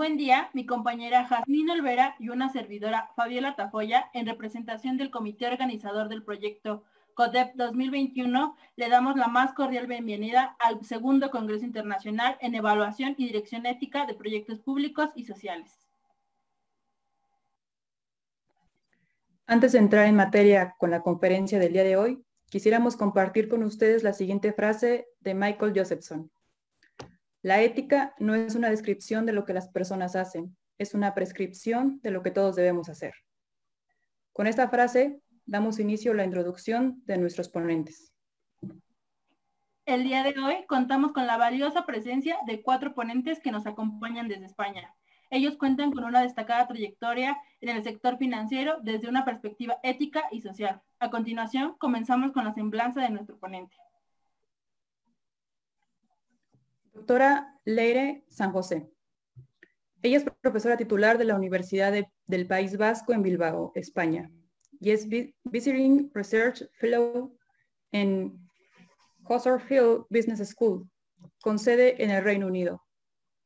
Buen día, mi compañera Jazmín Olvera y una servidora, Fabiola Tafoya, en representación del comité organizador del proyecto CODEP 2021, le damos la más cordial bienvenida al segundo Congreso Internacional en Evaluación y Dirección Ética de Proyectos Públicos y Sociales. Antes de entrar en materia con la conferencia del día de hoy, quisiéramos compartir con ustedes la siguiente frase de Michael Josephson. La ética no es una descripción de lo que las personas hacen, es una prescripción de lo que todos debemos hacer. Con esta frase damos inicio a la introducción de nuestros ponentes. El día de hoy contamos con la valiosa presencia de 4 ponentes que nos acompañan desde España. Ellos cuentan con una destacada trayectoria en el sector financiero desde una perspectiva ética y social. A continuación, comenzamos con la semblanza de nuestro ponente. Doctora Leire San José. Ella es profesora titular de la Universidad del País Vasco en Bilbao, España, y es Visiting Research Fellow en Huddersfield Business School, con sede en el Reino Unido.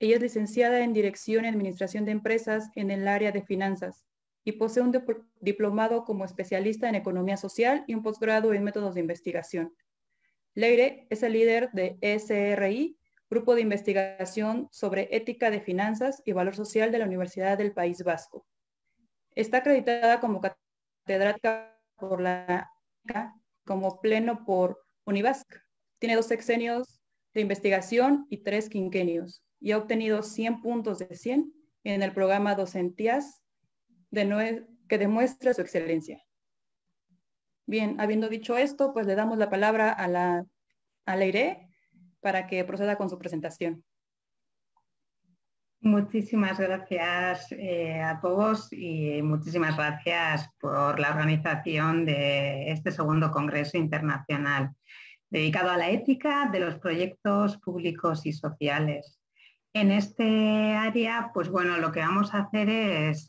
Ella es licenciada en Dirección y Administración de Empresas en el área de finanzas y posee un diplomado como especialista en Economía Social y un posgrado en Métodos de Investigación. Leire es el líder de ESRI, Grupo de Investigación sobre Ética de Finanzas y Valor Social de la Universidad del País Vasco. Está acreditada como catedrática por la como pleno por Univasc. Tiene 2 sexenios de investigación y 3 quinquenios y ha obtenido 100 puntos de 100 en el programa Docentías que demuestra su excelencia. Bien, habiendo dicho esto, pues le damos la palabra a Leire para que proceda con su presentación. Muchísimas gracias a todos y muchísimas gracias por la organización de este segundo Congreso Internacional dedicado a la ética de los proyectos públicos y sociales. En este área, pues bueno, lo que vamos a hacer es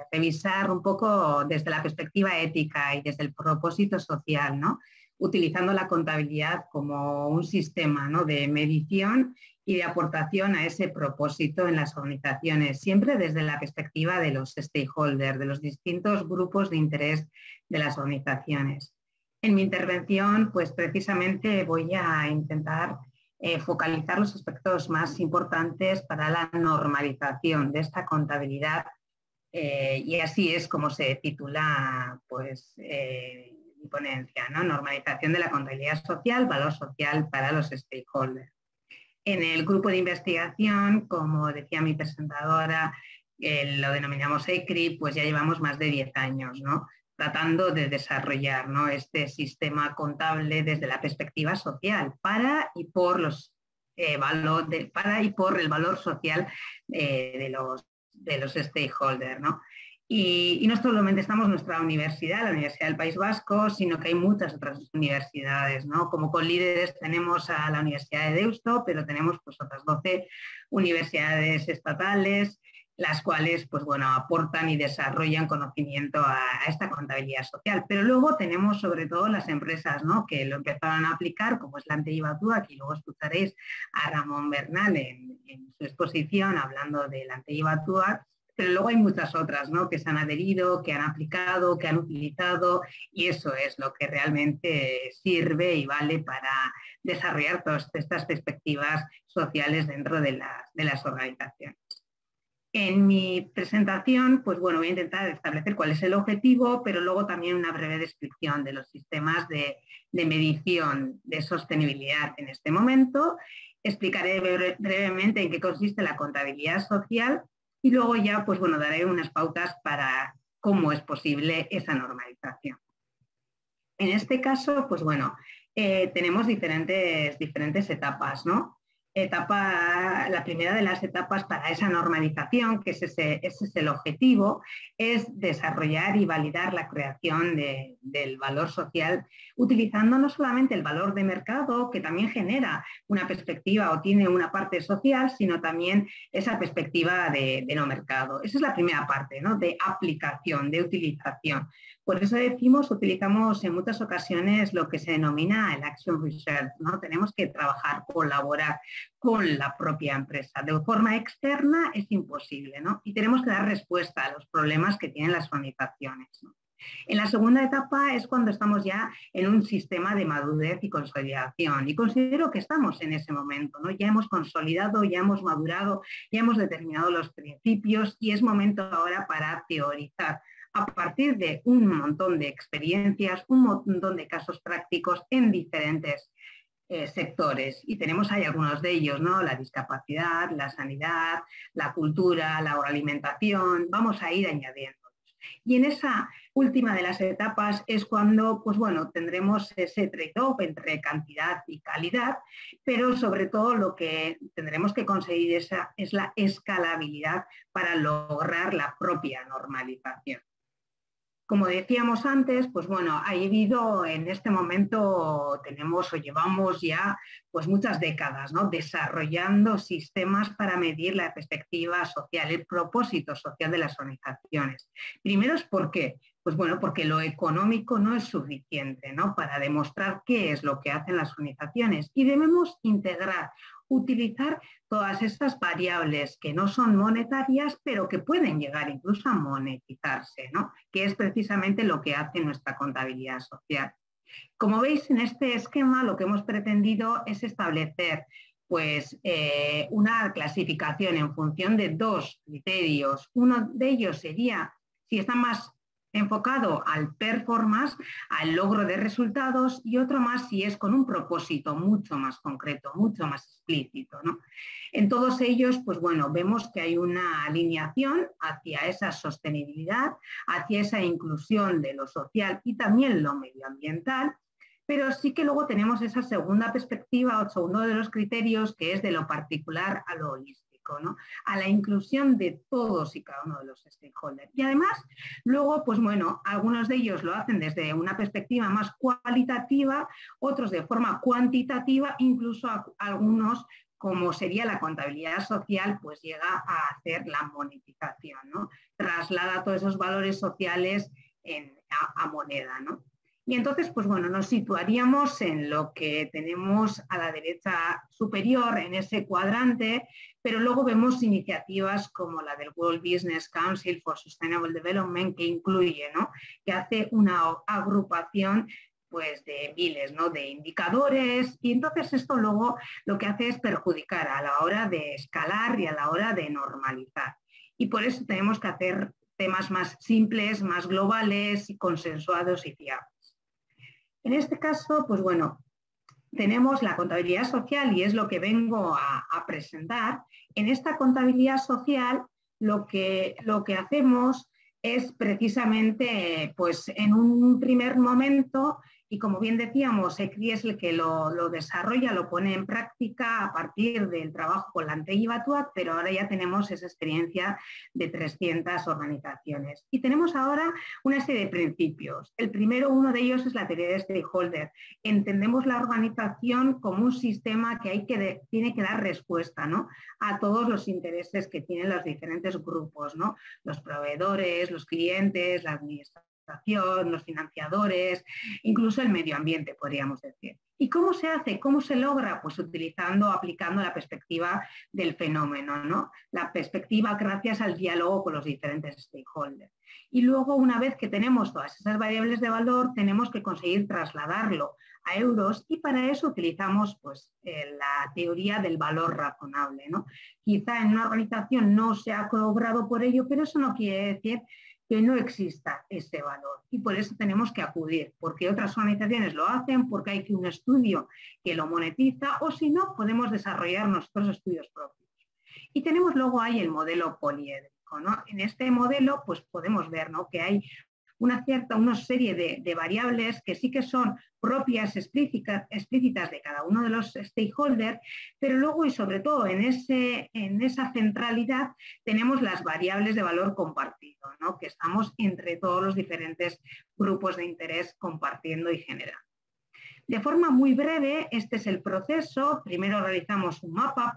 revisar un poco desde la perspectiva ética y desde el propósito social, ¿no? Utilizando la contabilidad como un sistema, ¿no?, de medición y de aportación a ese propósito en las organizaciones, siempre desde la perspectiva de los stakeholders, de los distintos grupos de interés de las organizaciones. En mi intervención, pues precisamente voy a intentar focalizar los aspectos más importantes para la normalización de esta contabilidad y así es como se titula pues, mi ponencia, ¿no? Normalización de la contabilidad social, valor social para los stakeholders. En el grupo de investigación, como decía mi presentadora, lo denominamos ECRI, pues ya llevamos más de 10 años, ¿no?, tratando de desarrollar, ¿no?, este sistema contable desde la perspectiva social para y por el valor social de los stakeholders, ¿no? Y no solamente estamos en nuestra universidad, la Universidad del País Vasco, sino que hay muchas otras universidades, ¿no? Como colíderes tenemos a la Universidad de Deusto, pero tenemos pues otras 12 universidades estatales, las cuales pues, bueno, aportan y desarrollan conocimiento a esta contabilidad social. Pero luego tenemos sobre todo las empresas, ¿no?, que lo empezaron a aplicar, como es la Antey Batuac, y luego escucharéis a Ramón Bernal en su exposición hablando de la Antey Batuac, pero luego hay muchas otras, ¿no?, que se han adherido, que han aplicado, que han utilizado, y eso es lo que realmente sirve y vale para desarrollar todas estas perspectivas sociales dentro de las organizaciones. En mi presentación, pues bueno, voy a intentar establecer cuál es el objetivo, pero luego también una breve descripción de los sistemas de medición de sostenibilidad en este momento. Explicaré brevemente en qué consiste la contabilidad social y luego ya, pues bueno, daré unas pautas para cómo es posible esa normalización. En este caso, pues bueno, tenemos diferentes etapas, ¿no? La primera de las etapas para esa normalización, que ese es el objetivo, es desarrollar y validar la creación del valor social, utilizando no solamente el valor de mercado, que también genera una perspectiva o tiene una parte social, sino también esa perspectiva de no mercado. Esa es la primera parte, ¿no?, de aplicación, de utilización. Por eso utilizamos en muchas ocasiones lo que se denomina el Action Research, ¿no? Tenemos que trabajar, colaborar con la propia empresa. De forma externa es imposible, ¿no? Y tenemos que dar respuesta a los problemas que tienen las organizaciones, ¿no? En la segunda etapa es cuando estamos ya en un sistema de madurez y consolidación, y considero que estamos en ese momento, ¿no? Ya hemos consolidado, ya hemos madurado, ya hemos determinado los principios y es momento ahora para teorizar a partir de un montón de experiencias, un montón de casos prácticos en diferentes sectores. Y tenemos ahí algunos de ellos, ¿no? La discapacidad, la sanidad, la cultura, la alimentación, vamos a ir añadiendo. Y en esa última de las etapas es cuando, pues bueno, tendremos ese trade-off entre cantidad y calidad, pero sobre todo lo que tendremos que conseguir es la escalabilidad para lograr la propia normalización. Como decíamos antes, pues bueno, ha habido en este momento, tenemos o llevamos ya pues muchas décadas, ¿no? Desarrollando sistemas para medir la perspectiva social, el propósito social de las organizaciones. Primero es ¿por qué? Pues bueno, porque lo económico no es suficiente, ¿no? Para demostrar qué es lo que hacen las organizaciones y debemos integrar, utilizar todas estas variables que no son monetarias, pero que pueden llegar incluso a monetizarse, ¿no? Que es precisamente lo que hace nuestra contabilidad social. Como veis en este esquema, lo que hemos pretendido es establecer pues, una clasificación en función de dos criterios. Uno de ellos sería si está más enfocado al performance, al logro de resultados, y otro más si es con un propósito mucho más concreto, mucho más explícito, ¿no? En todos ellos, pues bueno, vemos que hay una alineación hacia esa sostenibilidad, hacia esa inclusión de lo social y también lo medioambiental, pero sí que luego tenemos esa segunda perspectiva o segundo de los criterios que es de lo particular a lo holístico, ¿no? A la inclusión de todos y cada uno de los stakeholders. Y además, luego, pues bueno, algunos de ellos lo hacen desde una perspectiva más cualitativa, otros de forma cuantitativa, incluso algunos, como sería la contabilidad social, pues llega a hacer la monetización, ¿no? Traslada todos esos valores sociales a moneda, ¿no? Y entonces, pues bueno, nos situaríamos en lo que tenemos a la derecha superior en ese cuadrante, pero luego vemos iniciativas como la del World Business Council for Sustainable Development, que incluye, ¿no? Que hace una agrupación pues de miles, ¿no? De indicadores, y entonces esto luego lo que hace es perjudicar a la hora de escalar y a la hora de normalizar. Y por eso tenemos que hacer temas más simples, más globales, consensuados y fiables. En este caso, pues bueno, tenemos la contabilidad social y es lo que vengo a presentar. En esta contabilidad social lo que hacemos es precisamente, pues en un primer momento, y como bien decíamos, ECRI es el que lo desarrolla, lo pone en práctica a partir del trabajo con la ANTE y Batuac, pero ahora ya tenemos esa experiencia de 300 organizaciones. Y tenemos ahora una serie de principios. El primero, uno de ellos es la teoría de stakeholder. Entendemos la organización como un sistema que tiene que dar respuesta, ¿no? A todos los intereses que tienen los diferentes grupos, ¿no? Los proveedores, los clientes, la administración, los financiadores, incluso el medio ambiente, podríamos decir. ¿Y cómo se hace? ¿Cómo se logra? Pues aplicando la perspectiva del fenómeno, ¿no? La perspectiva gracias al diálogo con los diferentes stakeholders. Y luego, una vez que tenemos todas esas variables de valor, tenemos que conseguir trasladarlo a euros y para eso utilizamos pues, la teoría del valor razonable, ¿no? Quizá en una organización no se ha cobrado por ello, pero eso no quiere decir que no exista ese valor y por eso tenemos que acudir, porque otras organizaciones lo hacen, porque hay un estudio que lo monetiza o si no podemos desarrollar nuestros estudios propios. Y tenemos luego ahí el modelo poliédrico, ¿no? En este modelo pues podemos ver, ¿no? Que hay una serie de variables que sí que son propias, explícitas de cada uno de los stakeholders, pero luego y sobre todo en esa centralidad tenemos las variables de valor compartido, ¿no? Que estamos entre todos los diferentes grupos de interés compartiendo y generando. De forma muy breve, este es el proceso. Primero realizamos un mapa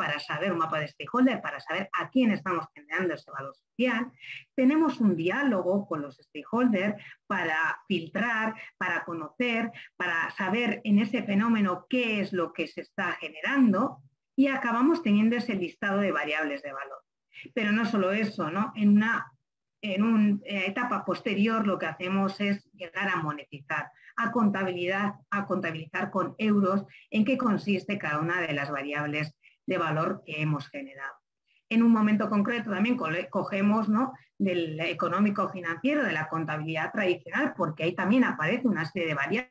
un mapa de stakeholder, para saber a quién estamos generando ese valor social. Tenemos un diálogo con los stakeholders para filtrar, para conocer, para saber en ese fenómeno qué es lo que se está generando, y acabamos teniendo ese listado de variables de valor. Pero no solo eso, ¿no? En una etapa posterior lo que hacemos es llegar a monetizar, a contabilizar con euros en qué consiste cada una de las variables de valor que hemos generado. En un momento concreto también cogemos, ¿no?, del económico financiero, de la contabilidad tradicional, porque ahí también aparece una serie de variables.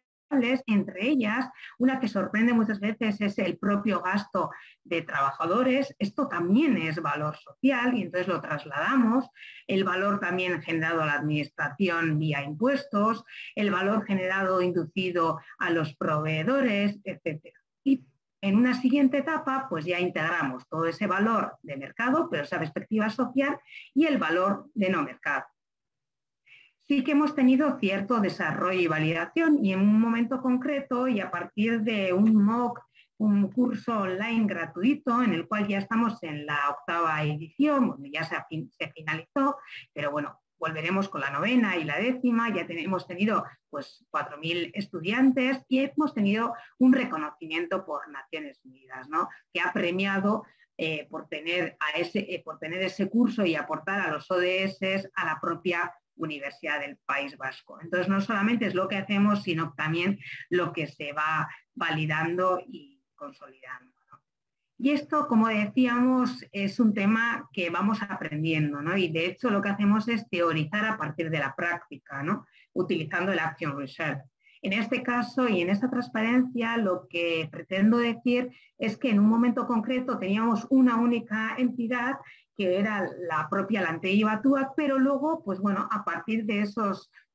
Entre ellas, una que sorprende muchas veces es el propio gasto de trabajadores. Esto también es valor social y entonces lo trasladamos. El valor también generado a la administración vía impuestos, el valor generado inducido a los proveedores, etc. Y en una siguiente etapa, pues ya integramos todo ese valor de mercado, pero esa perspectiva social, y el valor de no mercado. Sí que hemos tenido cierto desarrollo y validación, y en un momento concreto y a partir de un MOOC, un curso online gratuito en el cual ya estamos en la 8ª edición, bueno, ya se finalizó, pero bueno, volveremos con la 9ª y la 10ª, ya hemos tenido pues 4.000 estudiantes y hemos tenido un reconocimiento por Naciones Unidas, ¿no?, que ha premiado por tener ese curso y aportar a los ODS, a la propia Universidad del País Vasco. Entonces, no solamente es lo que hacemos, sino también lo que se va validando y consolidando, ¿no? Y esto, como decíamos, es un tema que vamos aprendiendo, ¿no? Y de hecho lo que hacemos es teorizar a partir de la práctica, ¿no?, utilizando el Action Research. En este caso y en esta transparencia, lo que pretendo decir es que en un momento concreto teníamos una única entidad que era la propia Lantegi Batuak, pero luego, pues bueno, a partir de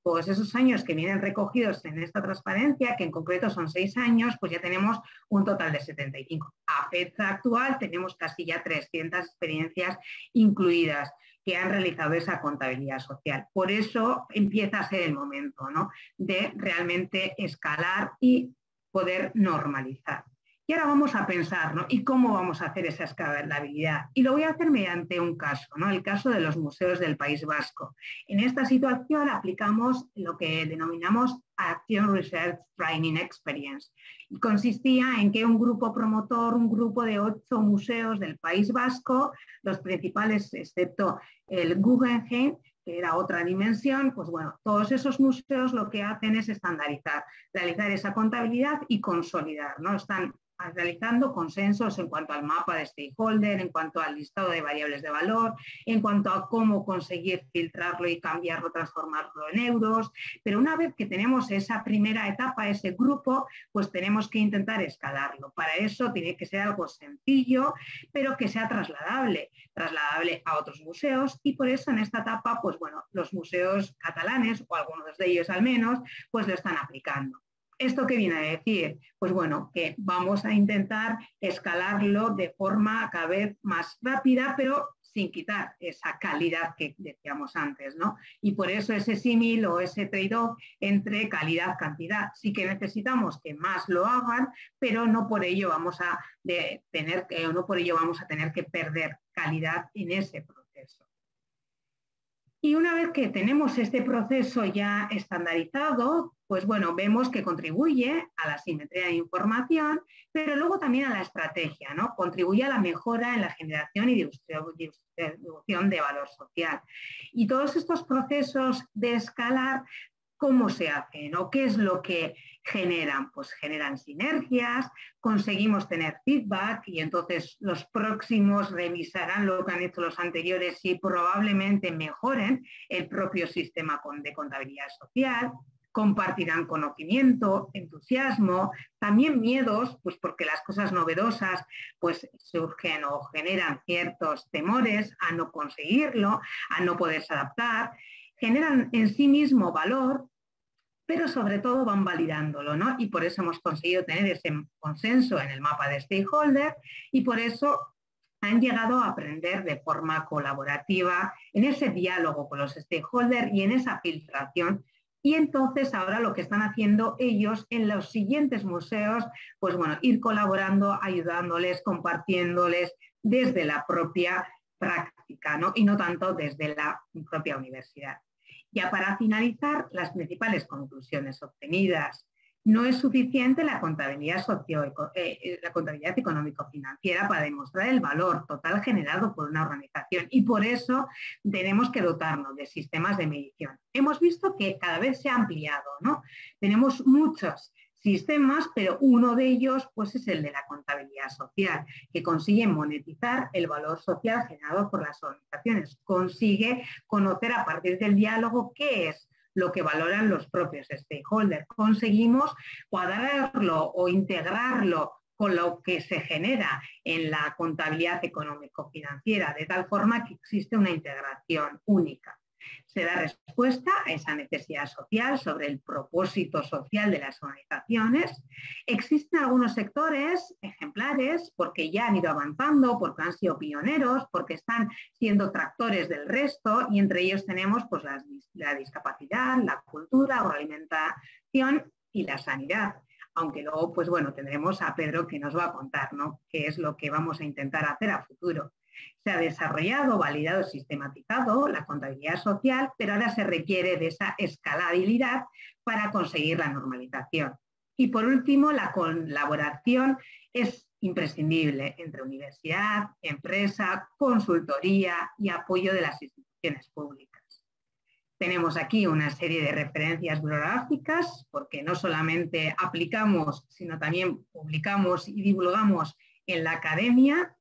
todos esos años que vienen recogidos en esta transparencia, que en concreto son 6 años, pues ya tenemos un total de 75. A fecha actual tenemos casi ya 300 experiencias incluidas que han realizado esa contabilidad social. Por eso empieza a ser el momento, ¿no?, de realmente escalar y poder normalizar. Y ahora vamos a pensar, ¿no?, ¿y cómo vamos a hacer esa escalabilidad? Y lo voy a hacer mediante un caso, ¿no?, el caso de los museos del País Vasco. En esta situación aplicamos lo que denominamos Action Research Training Experience. Y consistía en que un grupo promotor, un grupo de 8 museos del País Vasco, los principales excepto el Guggenheim, que era otra dimensión, pues bueno, todos esos museos lo que hacen es estandarizar, realizar esa contabilidad y consolidar, ¿no? Están realizando consensos en cuanto al mapa de stakeholder, en cuanto al listado de variables de valor, en cuanto a cómo conseguir filtrarlo y cambiarlo, transformarlo en euros. Pero una vez que tenemos esa primera etapa, ese grupo, pues tenemos que intentar escalarlo. Para eso tiene que ser algo sencillo, pero que sea trasladable a otros museos, y por eso en esta etapa, pues bueno, los museos catalanes, o algunos de ellos al menos, pues lo están aplicando. ¿Esto qué viene a decir? Pues bueno, que vamos a intentar escalarlo de forma cada vez más rápida, pero sin quitar esa calidad que decíamos antes, ¿no? Y por eso ese símil o ese trade-off entre calidad-cantidad. Sí que necesitamos que más lo hagan, pero no por ello vamos a tener que perder calidad en ese proceso. Y una vez que tenemos este proceso ya estandarizado, pues bueno, vemos que contribuye a la simetría de información, pero luego también a la estrategia, ¿no? Contribuye a la mejora en la generación y distribución de valor social. Y todos estos procesos de escalar, ¿cómo se hacen? ¿O qué es lo que generan? Pues generan sinergias, conseguimos tener feedback y entonces los próximos revisarán lo que han hecho los anteriores y probablemente mejoren el propio sistema de contabilidad social, compartirán conocimiento, entusiasmo, también miedos, pues porque las cosas novedosas pues surgen o generan ciertos temores a no conseguirlo, a no poderse adaptar. Generan en sí mismo valor, pero sobre todo van validándolo, ¿no? Y por eso hemos conseguido tener ese consenso en el mapa de stakeholder y por eso han llegado a aprender de forma colaborativa en ese diálogo con los stakeholders y en esa filtración Y entonces ahora lo que están haciendo ellos en los siguientes museos, pues bueno, ir colaborando, ayudándoles, compartiéndoles desde la propia práctica, ¿no? Y no tanto desde la propia universidad. Ya para finalizar, las principales conclusiones obtenidas. No es suficiente la contabilidad económico-financiera para demostrar el valor total generado por una organización, y por eso tenemos que dotarnos de sistemas de medición. Hemos visto que cada vez se ha ampliado, ¿no? Tenemos muchos sistemas, pero uno de ellos pues, es el de la contabilidad social, que consigue monetizar el valor social generado por las organizaciones, consigue conocer a partir del diálogo qué es lo que valoran los propios stakeholders. Conseguimos cuadrarlo o integrarlo con lo que se genera en la contabilidad económico-financiera, de tal forma que existe una integración única. Se da respuesta a esa necesidad social sobre el propósito social de las organizaciones. Existen algunos sectores ejemplares porque ya han ido avanzando, porque han sido pioneros, porque están siendo tractores del resto, y entre ellos tenemos pues, la discapacidad, la cultura o la alimentación y la sanidad. Aunque luego, pues bueno, tendremos a Pedro que nos va a contar, ¿no?, qué es lo que vamos a intentar hacer a futuro. Se ha desarrollado, validado, sistematizado la contabilidad social, pero ahora se requiere de esa escalabilidad para conseguir la normalización. Y por último, la colaboración es imprescindible entre universidad, empresa, consultoría y apoyo de las instituciones públicas. Tenemos aquí una serie de referencias bibliográficas, porque no solamente aplicamos, sino también publicamos y divulgamos en la academia.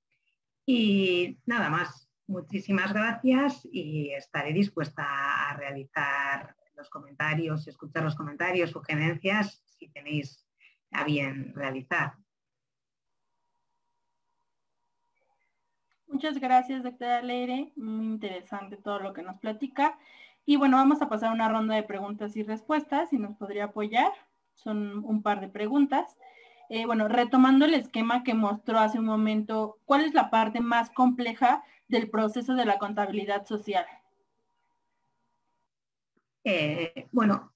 Y nada más, muchísimas gracias y estaré dispuesta a realizar los comentarios, escuchar los comentarios, sugerencias, si tenéis a bien realizar. Muchas gracias, doctora Leire. Muy interesante todo lo que nos platica. Y bueno, vamos a pasar a una ronda de preguntas y respuestas, si nos podría apoyar. Son un par de preguntas. Bueno, retomando el esquema que mostró hace un momento, ¿cuál es la parte más compleja del proceso de la contabilidad social? Bueno,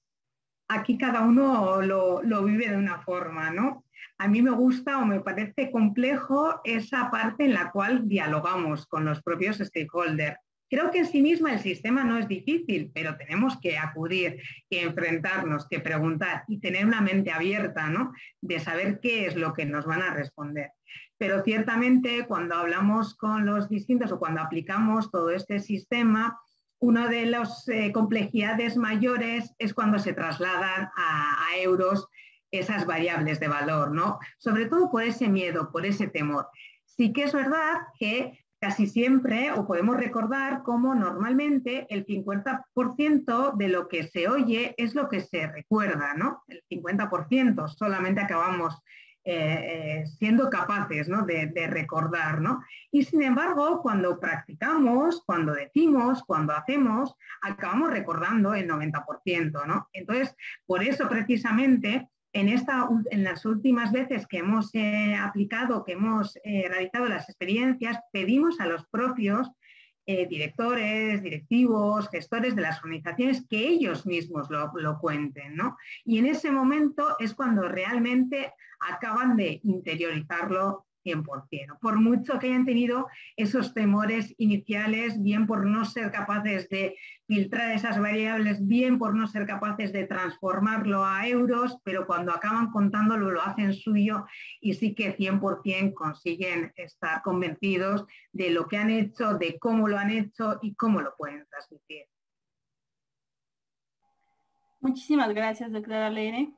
aquí cada uno lo vive de una forma, ¿no? A mí me gusta o me parece complejo esa parte en la cual dialogamos con los propios stakeholders. Creo que en sí misma el sistema no es difícil, pero tenemos que acudir, que enfrentarnos, que preguntar y tener una mente abierta, ¿no?, de saber qué es lo que nos van a responder. Pero ciertamente cuando hablamos con los distintos o cuando aplicamos todo este sistema, una de las complejidades mayores es cuando se trasladan a euros esas variables de valor, ¿no? Sobre todo por ese miedo, por ese temor. Sí que es verdad que casi siempre, o podemos recordar cómo normalmente el 50% de lo que se oye es lo que se recuerda, ¿no? El 50% solamente acabamos siendo capaces, ¿no?, de recordar, ¿no? Y sin embargo, cuando practicamos, cuando decimos, cuando hacemos, acabamos recordando el 90%, ¿no? Entonces, por eso precisamente en las últimas veces que hemos aplicado, que hemos realizado las experiencias, pedimos a los propios directores, directivos, gestores de las organizaciones que ellos mismos lo cuenten, ¿no? Y en ese momento es cuando realmente acaban de interiorizarlo 100%. Por mucho que hayan tenido esos temores iniciales, bien por no ser capaces de filtrar esas variables, bien por no ser capaces de transformarlo a euros, pero cuando acaban contándolo lo hacen suyo y sí que 100% consiguen estar convencidos de lo que han hecho, de cómo lo han hecho y cómo lo pueden transmitir. Muchísimas gracias, doctora Leire.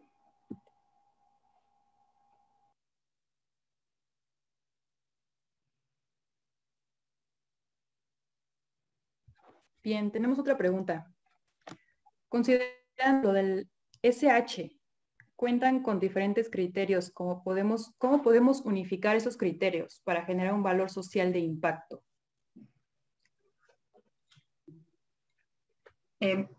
Bien, tenemos otra pregunta. Considerando del SH, cuentan con diferentes criterios. ¿Cómo podemos unificar esos criterios para generar un valor social de impacto?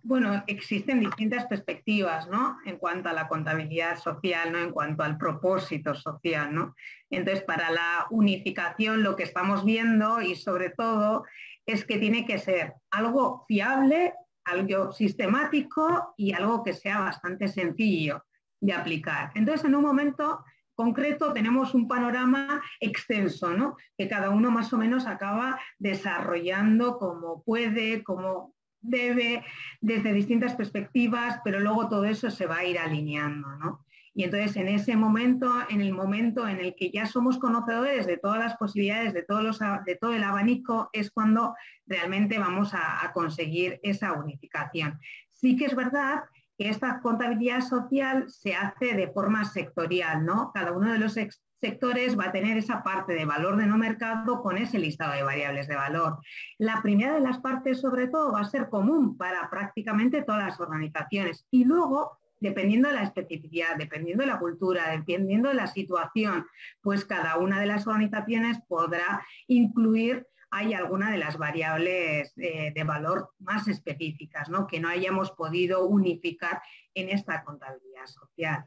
Bueno, existen distintas perspectivas, ¿no?, en cuanto a la contabilidad social, ¿no?, en cuanto al propósito social, ¿no? Entonces, para la unificación lo que estamos viendo y sobre todo es que tiene que ser algo fiable algo sistemático y algo que sea bastante sencillo de aplicar. Entonces, en un momento concreto tenemos un panorama extenso, ¿no? Que cada uno más o menos acaba desarrollando como puede, como debe, desde distintas perspectivas, pero luego todo eso se va a ir alineando, ¿no? Y entonces en ese momento, en el momento en el que ya somos conocedores de todas las posibilidades, de todo el abanico, es cuando realmente vamos a conseguir esa unificación. Sí que es verdad que esta contabilidad social se hace de forma sectorial, ¿no? Cada uno de los sectores va a tener esa parte de valor de no mercado con ese listado de variables de valor. La primera de las partes, sobre todo, va a ser común para prácticamente todas las organizaciones. Y luego, dependiendo de la especificidad, dependiendo de la cultura, dependiendo de la situación, pues cada una de las organizaciones podrá incluir alguna de las variables de valor más específicas, ¿no? Que no hayamos podido unificar en esta contabilidad social.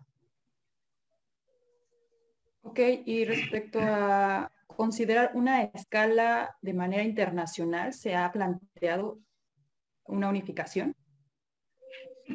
Ok, y respecto a considerar una escala de manera internacional, ¿se ha planteado una unificación?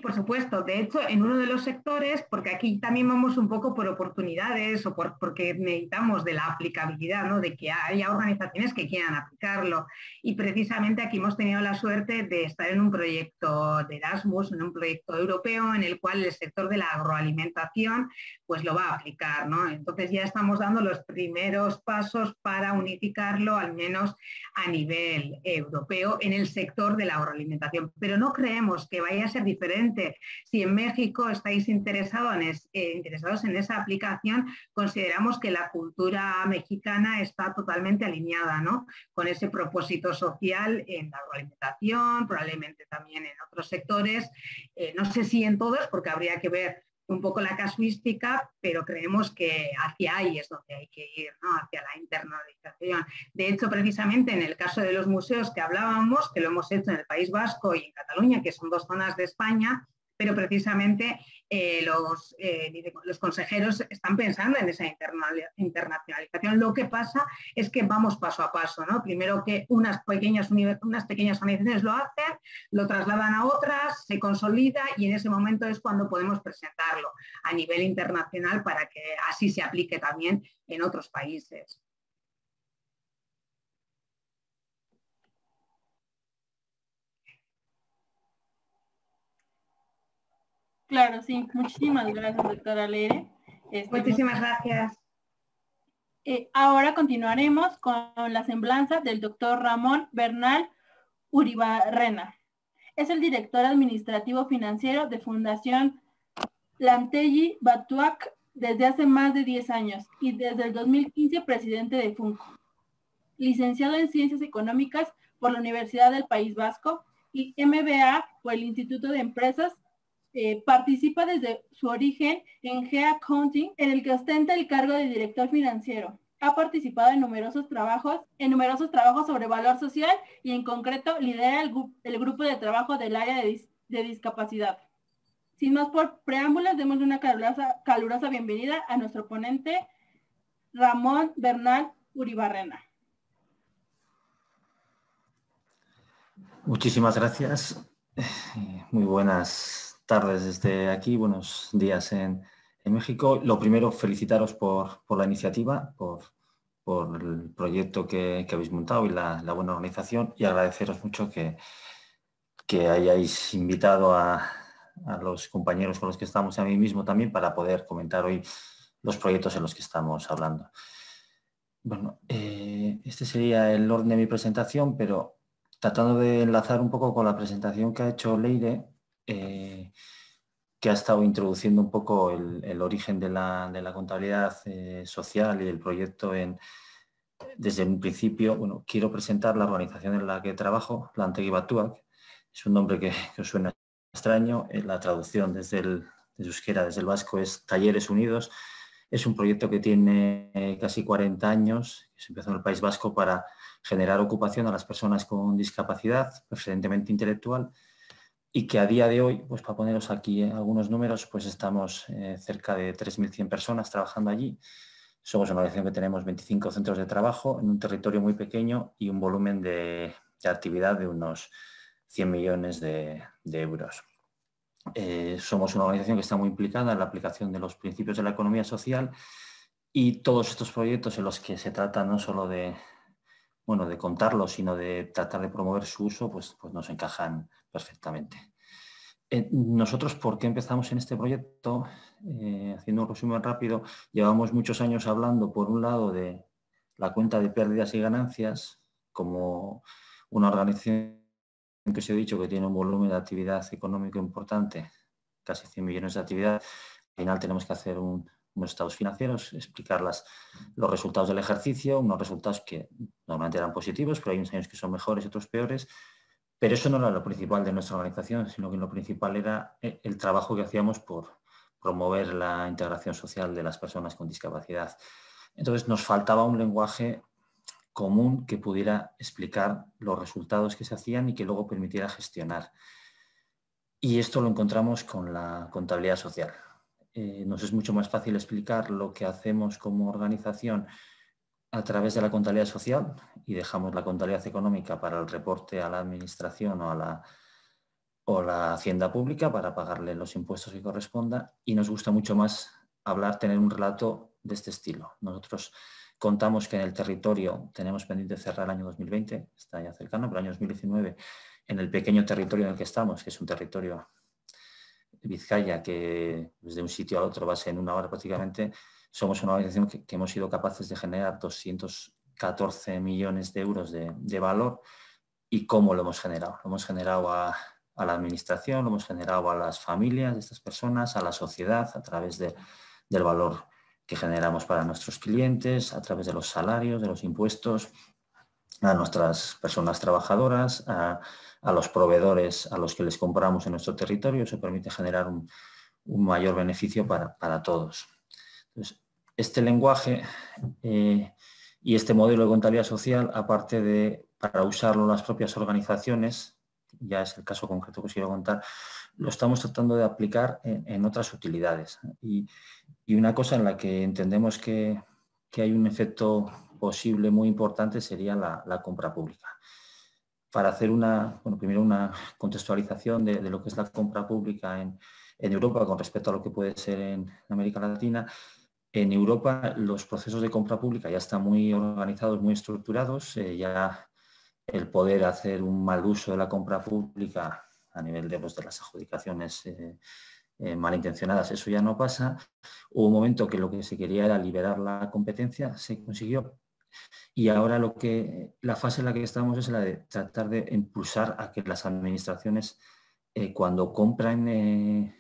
Por supuesto, de hecho, en uno de los sectores, porque aquí también vamos un poco por oportunidades o porque necesitamos de la aplicabilidad, ¿no? De que haya organizaciones que quieran aplicarlo. Y precisamente aquí hemos tenido la suerte de estar en un proyecto de Erasmus, en un proyecto europeo, en el cual el sector de la agroalimentación pues lo va a aplicar, ¿no? Entonces ya estamos dando los primeros pasos para unificarlo, al menos a nivel europeo, en el sector de la agroalimentación. Pero no creemos que vaya a ser diferente. Si en México estáis interesados en esa aplicación, consideramos que la cultura mexicana está totalmente alineada, ¿no? Con ese propósito social en la agroalimentación, probablemente también en otros sectores, no sé si en todos, porque habría que ver un poco la casuística, pero creemos que hacia ahí es donde hay que ir, ¿no? Hacia la internalización. De hecho, precisamente en el caso de los museos que hablábamos, que lo hemos hecho en el País Vasco y en Cataluña, que son dos zonas de España, pero precisamente los consejeros están pensando en esa internacionalización. Lo que pasa es que vamos paso a paso, ¿no? Primero que unas pequeñas organizaciones lo hacen, lo trasladan a otras, se consolida y en ese momento es cuando podemos presentarlo a nivel internacional para que así se aplique también en otros países. Claro, sí. Muchísimas gracias, doctora Leire. Muchísimas gracias. Ahora continuaremos con la semblanza del doctor Ramón Bernal Uribarrena. Es el director administrativo financiero de Fundación Lantelli Batuac desde hace más de 10 años y desde el 2015 presidente de Funco. Licenciado en Ciencias Económicas por la Universidad del País Vasco y MBA por el Instituto de Empresas. Participa desde su origen en GEA Accounting, en el que ostenta el cargo de director financiero. Ha participado en numerosos trabajos sobre valor social y en concreto lidera el grupo de trabajo del área de discapacidad. Sin más por preámbulos, demos una calurosa bienvenida a nuestro ponente Ramón Bernal Uribarrena. Muchísimas gracias. Muy buenas tardes desde aquí, buenos días en México. Lo primero, felicitaros por la iniciativa, por el proyecto que habéis montado y la buena organización, y agradeceros mucho que hayáis invitado a los compañeros con los que estamos y a mí mismo también para poder comentar hoy los proyectos en los que estamos hablando. Bueno, este sería el orden de mi presentación, pero tratando de enlazar un poco con la presentación que ha hecho Leire, que ha estado introduciendo un poco el origen de la contabilidad social y del proyecto desde un principio. Bueno, quiero presentar la organización en la que trabajo, Lantegui Batuac. Es un nombre que os suena extraño. La traducción desde euskera, desde el vasco, es Talleres Unidos. Es un proyecto que tiene casi 40 años, que se empezó en el País Vasco para generar ocupación a las personas con discapacidad, preferentemente intelectual, y que a día de hoy, pues para poneros aquí algunos números, pues estamos cerca de 3.100 personas trabajando allí. Somos una organización que tenemos 25 centros de trabajo en un territorio muy pequeño y un volumen de actividad de unos 100 millones de euros. Somos una organización que está muy implicada en la aplicación de los principios de la economía social y todos estos proyectos en los que se trata no solo de contarlos, sino de tratar de promover su uso, pues nos encajan perfectamente. Nosotros, ¿por qué empezamos en este proyecto? Haciendo un resumen rápido, llevamos muchos años hablando, por un lado, de la cuenta de pérdidas y ganancias como una organización que os he dicho que tiene un volumen de actividad económico importante, casi 100 millones de actividad. Al final tenemos que hacer unos estados financieros, explicar los resultados del ejercicio, unos resultados que normalmente eran positivos, pero hay unos años que son mejores y otros peores. Pero eso no era lo principal de nuestra organización, sino que lo principal era el trabajo que hacíamos por promover la integración social de las personas con discapacidad. Entonces nos faltaba un lenguaje común que pudiera explicar los resultados que se hacían y que luego permitiera gestionar. Y esto lo encontramos con la contabilidad social. Nos es mucho más fácil explicar lo que hacemos como organización a través de la contabilidad social y dejamos la contabilidad económica para el reporte a la administración o la hacienda pública para pagarle los impuestos que corresponda, y nos gusta mucho más tener un relato de este estilo. Nosotros contamos que en el territorio tenemos pendiente cerrar el año 2020, está ya cercano, pero el año 2019, en el pequeño territorio en el que estamos, que es un territorio de Vizcaya, que desde un sitio al otro va a ser en una hora prácticamente, somos una organización que hemos sido capaces de generar 214 millones de euros de valor. ¿Y cómo lo hemos generado? Lo hemos generado a la administración, lo hemos generado a las familias de estas personas, a la sociedad, a través del valor que generamos para nuestros clientes, a través de los salarios, de los impuestos, a nuestras personas trabajadoras, a los proveedores a los que les compramos en nuestro territorio. Eso permite generar un mayor beneficio para todos. Entonces, este lenguaje y este modelo de contabilidad social, aparte de para usarlo las propias organizaciones, ya es el caso concreto que os quiero contar, lo estamos tratando de aplicar en otras utilidades. Y una cosa en la que entendemos que hay un efecto posible muy importante sería la compra pública. Para hacer primero una contextualización de lo que es la compra pública en Europa con respecto a lo que puede ser en América Latina. En Europa los procesos de compra pública ya están muy organizados, muy estructurados. Ya el poder hacer un mal uso de la compra pública a nivel de las adjudicaciones malintencionadas, eso ya no pasa. Hubo un momento que lo que se quería era liberar la competencia, se consiguió. Y ahora la fase en la que estamos es la de tratar de impulsar a que las administraciones, cuando compran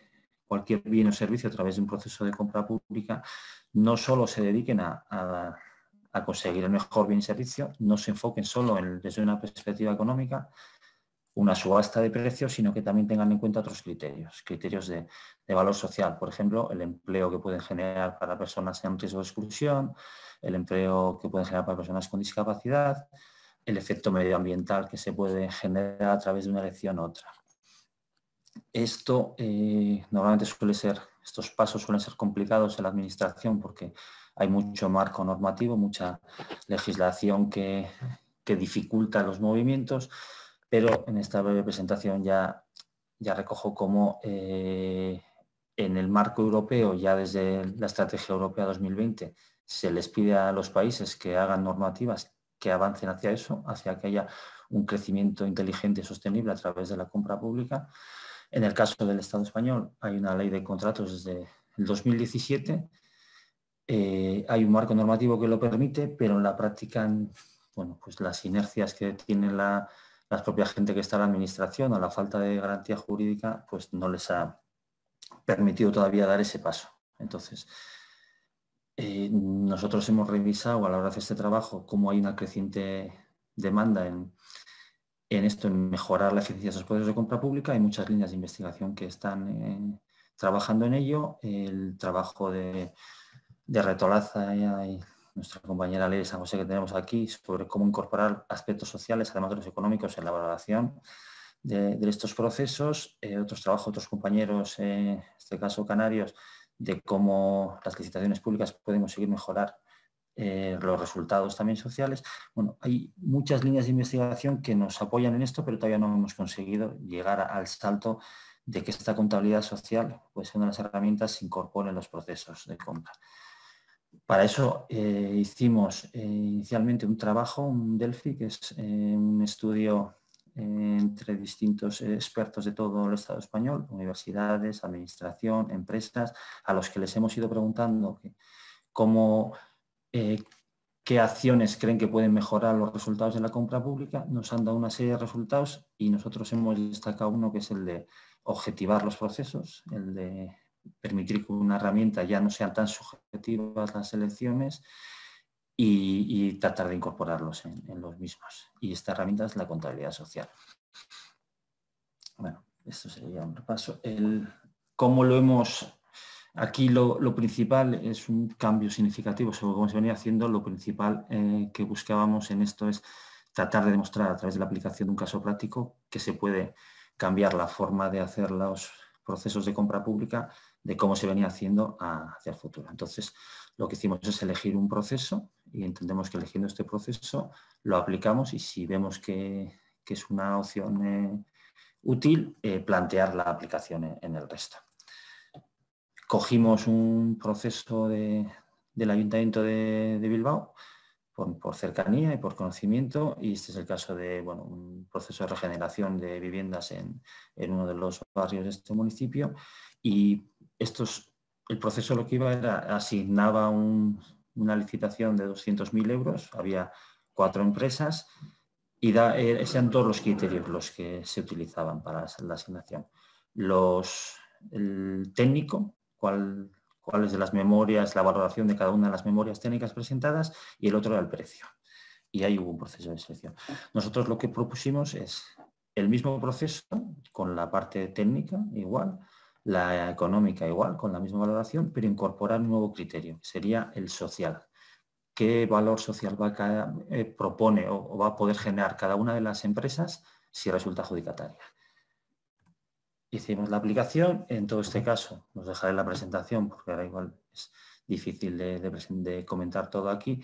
cualquier bien o servicio a través de un proceso de compra pública, no solo se dediquen a conseguir el mejor bien y servicio, no se enfoquen solo desde una perspectiva económica, una subasta de precios, sino que también tengan en cuenta otros criterios de valor social. Por ejemplo, el empleo que pueden generar para personas en riesgo de exclusión, el empleo que pueden generar para personas con discapacidad, el efecto medioambiental que se puede generar a través de una elección u otra. Esto normalmente estos pasos suelen ser complicados en la administración porque hay mucho marco normativo, mucha legislación que dificulta los movimientos, pero en esta breve presentación ya recojo cómo en el marco europeo, ya desde la Estrategia Europea 2020, se les pide a los países que hagan normativas que avancen hacia eso, hacia que haya un crecimiento inteligente y sostenible a través de la compra pública. En el caso del Estado español hay una ley de contratos desde el 2017, hay un marco normativo que lo permite, pero en la práctica, pues las inercias que tiene la propia gente que está en la administración o la falta de garantía jurídica, pues no les ha permitido todavía dar ese paso. Entonces, nosotros hemos revisado a la hora de hacer este trabajo cómo hay una creciente demanda en mejorar la eficiencia de esos procesos de compra pública. Hay muchas líneas de investigación que están trabajando en ello. El trabajo de Retolaza y nuestra compañera Leire San José que tenemos aquí sobre cómo incorporar aspectos sociales, además de los económicos, en la valoración de estos procesos. Otros trabajos, otros compañeros, en este caso canarios, de cómo las licitaciones públicas pueden conseguir mejorar los resultados también sociales. Bueno, hay muchas líneas de investigación que nos apoyan en esto, pero todavía no hemos conseguido llegar al salto de que esta contabilidad social, pues una de las herramientas, se incorpore en los procesos de compra. Para eso hicimos inicialmente un trabajo, un Delphi, que es un estudio entre distintos expertos de todo el Estado español, universidades, administración, empresas, a los que les hemos ido preguntando qué acciones creen que pueden mejorar los resultados de la compra pública. Nos han dado una serie de resultados y nosotros hemos destacado uno, que es el de objetivar los procesos, el de permitir que una herramienta ya no sean tan subjetivas las elecciones y tratar de incorporarlos en los mismos. Y esta herramienta es la contabilidad social. Bueno, esto sería un repaso. ¿Cómo lo hemos...? Aquí lo principal es un cambio significativo sobre cómo se venía haciendo. Lo principal que buscábamos en esto es tratar de demostrar a través de la aplicación de un caso práctico que se puede cambiar la forma de hacer los procesos de compra pública de cómo se venía haciendo hacia el futuro. Entonces, lo que hicimos es elegir un proceso y entendemos que eligiendo este proceso lo aplicamos y si vemos que es una opción útil, plantear la aplicación en el resto. Cogimos un proceso del Ayuntamiento de Bilbao por cercanía y por conocimiento, y este es el caso de un proceso de regeneración de viviendas en uno de los barrios de este municipio. Y el proceso lo que iba era, asignaba una licitación de 200.000 euros, había 4 empresas y eran todos los criterios los que se utilizaban para la asignación. El técnico, cuáles de las memorias, la valoración de cada una de las memorias técnicas presentadas, y el otro era el precio. Y ahí hubo un proceso de selección. Nosotros lo que propusimos es el mismo proceso, con la parte técnica igual, la económica igual, con la misma valoración, pero incorporar un nuevo criterio, que sería el social. ¿Qué valor social propone o va a poder generar cada una de las empresas si resulta adjudicataria? Hicimos la aplicación. En todo este caso, os dejaré la presentación porque ahora igual es difícil de comentar todo aquí.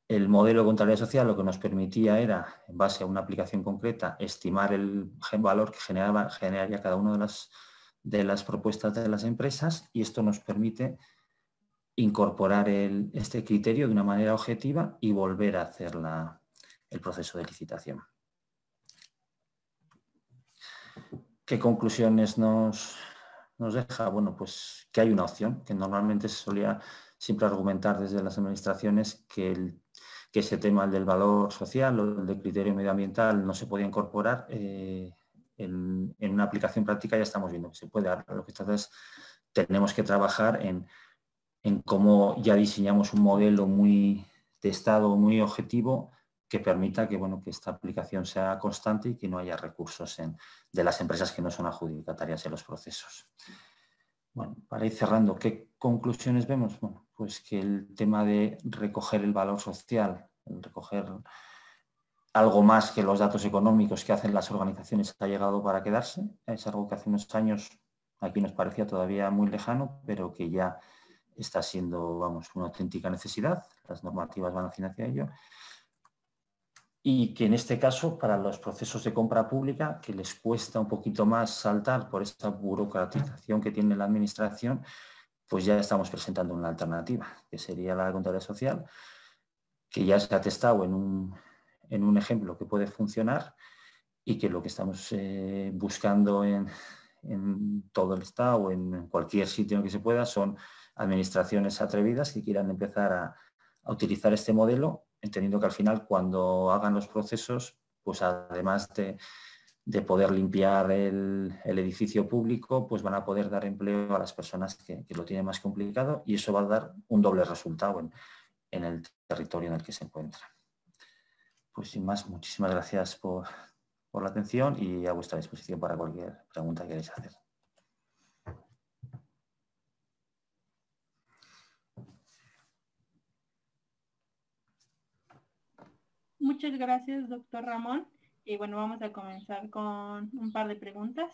El modelo de contabilidad social lo que nos permitía era, en base a una aplicación concreta, estimar el valor que generaría cada una de las propuestas de las empresas, y esto nos permite incorporar este criterio de una manera objetiva y volver a hacer el proceso de licitación. ¿Qué conclusiones nos deja? Bueno, pues que hay una opción, que normalmente se solía siempre argumentar desde las administraciones que ese tema, el del valor social o el del criterio medioambiental, no se podía incorporar. En una aplicación práctica ya estamos viendo que se puede. Ahora lo que tenemos que trabajar en cómo ya diseñamos un modelo muy testado, muy objetivo, que permita que esta aplicación sea constante y que no haya recursos de las empresas que no son adjudicatarias en los procesos. Bueno, para ir cerrando, ¿qué conclusiones vemos? Bueno, pues que el tema de recoger el valor social, el recoger algo más que los datos económicos que hacen las organizaciones, ha llegado para quedarse. Es algo que hace unos años aquí nos parecía todavía muy lejano, pero que ya está siendo, una auténtica necesidad. Las normativas van hacia ello. Y que en este caso, para los procesos de compra pública, que les cuesta un poquito más saltar por esta burocratización que tiene la administración, pues ya estamos presentando una alternativa, que sería la contabilidad social, que ya se ha testado en un ejemplo que puede funcionar, y que lo que estamos buscando en todo el Estado o en cualquier sitio en que se pueda son administraciones atrevidas que quieran empezar a utilizar este modelo, entendiendo que al final, cuando hagan los procesos, pues además de poder limpiar el edificio público, pues van a poder dar empleo a las personas que lo tienen más complicado, y eso va a dar un doble resultado en el territorio en el que se encuentra. Pues sin más, muchísimas gracias por la atención y a vuestra disposición para cualquier pregunta que queráis hacer. Muchas gracias, doctor Ramón. Y bueno, vamos a comenzar con un par de preguntas.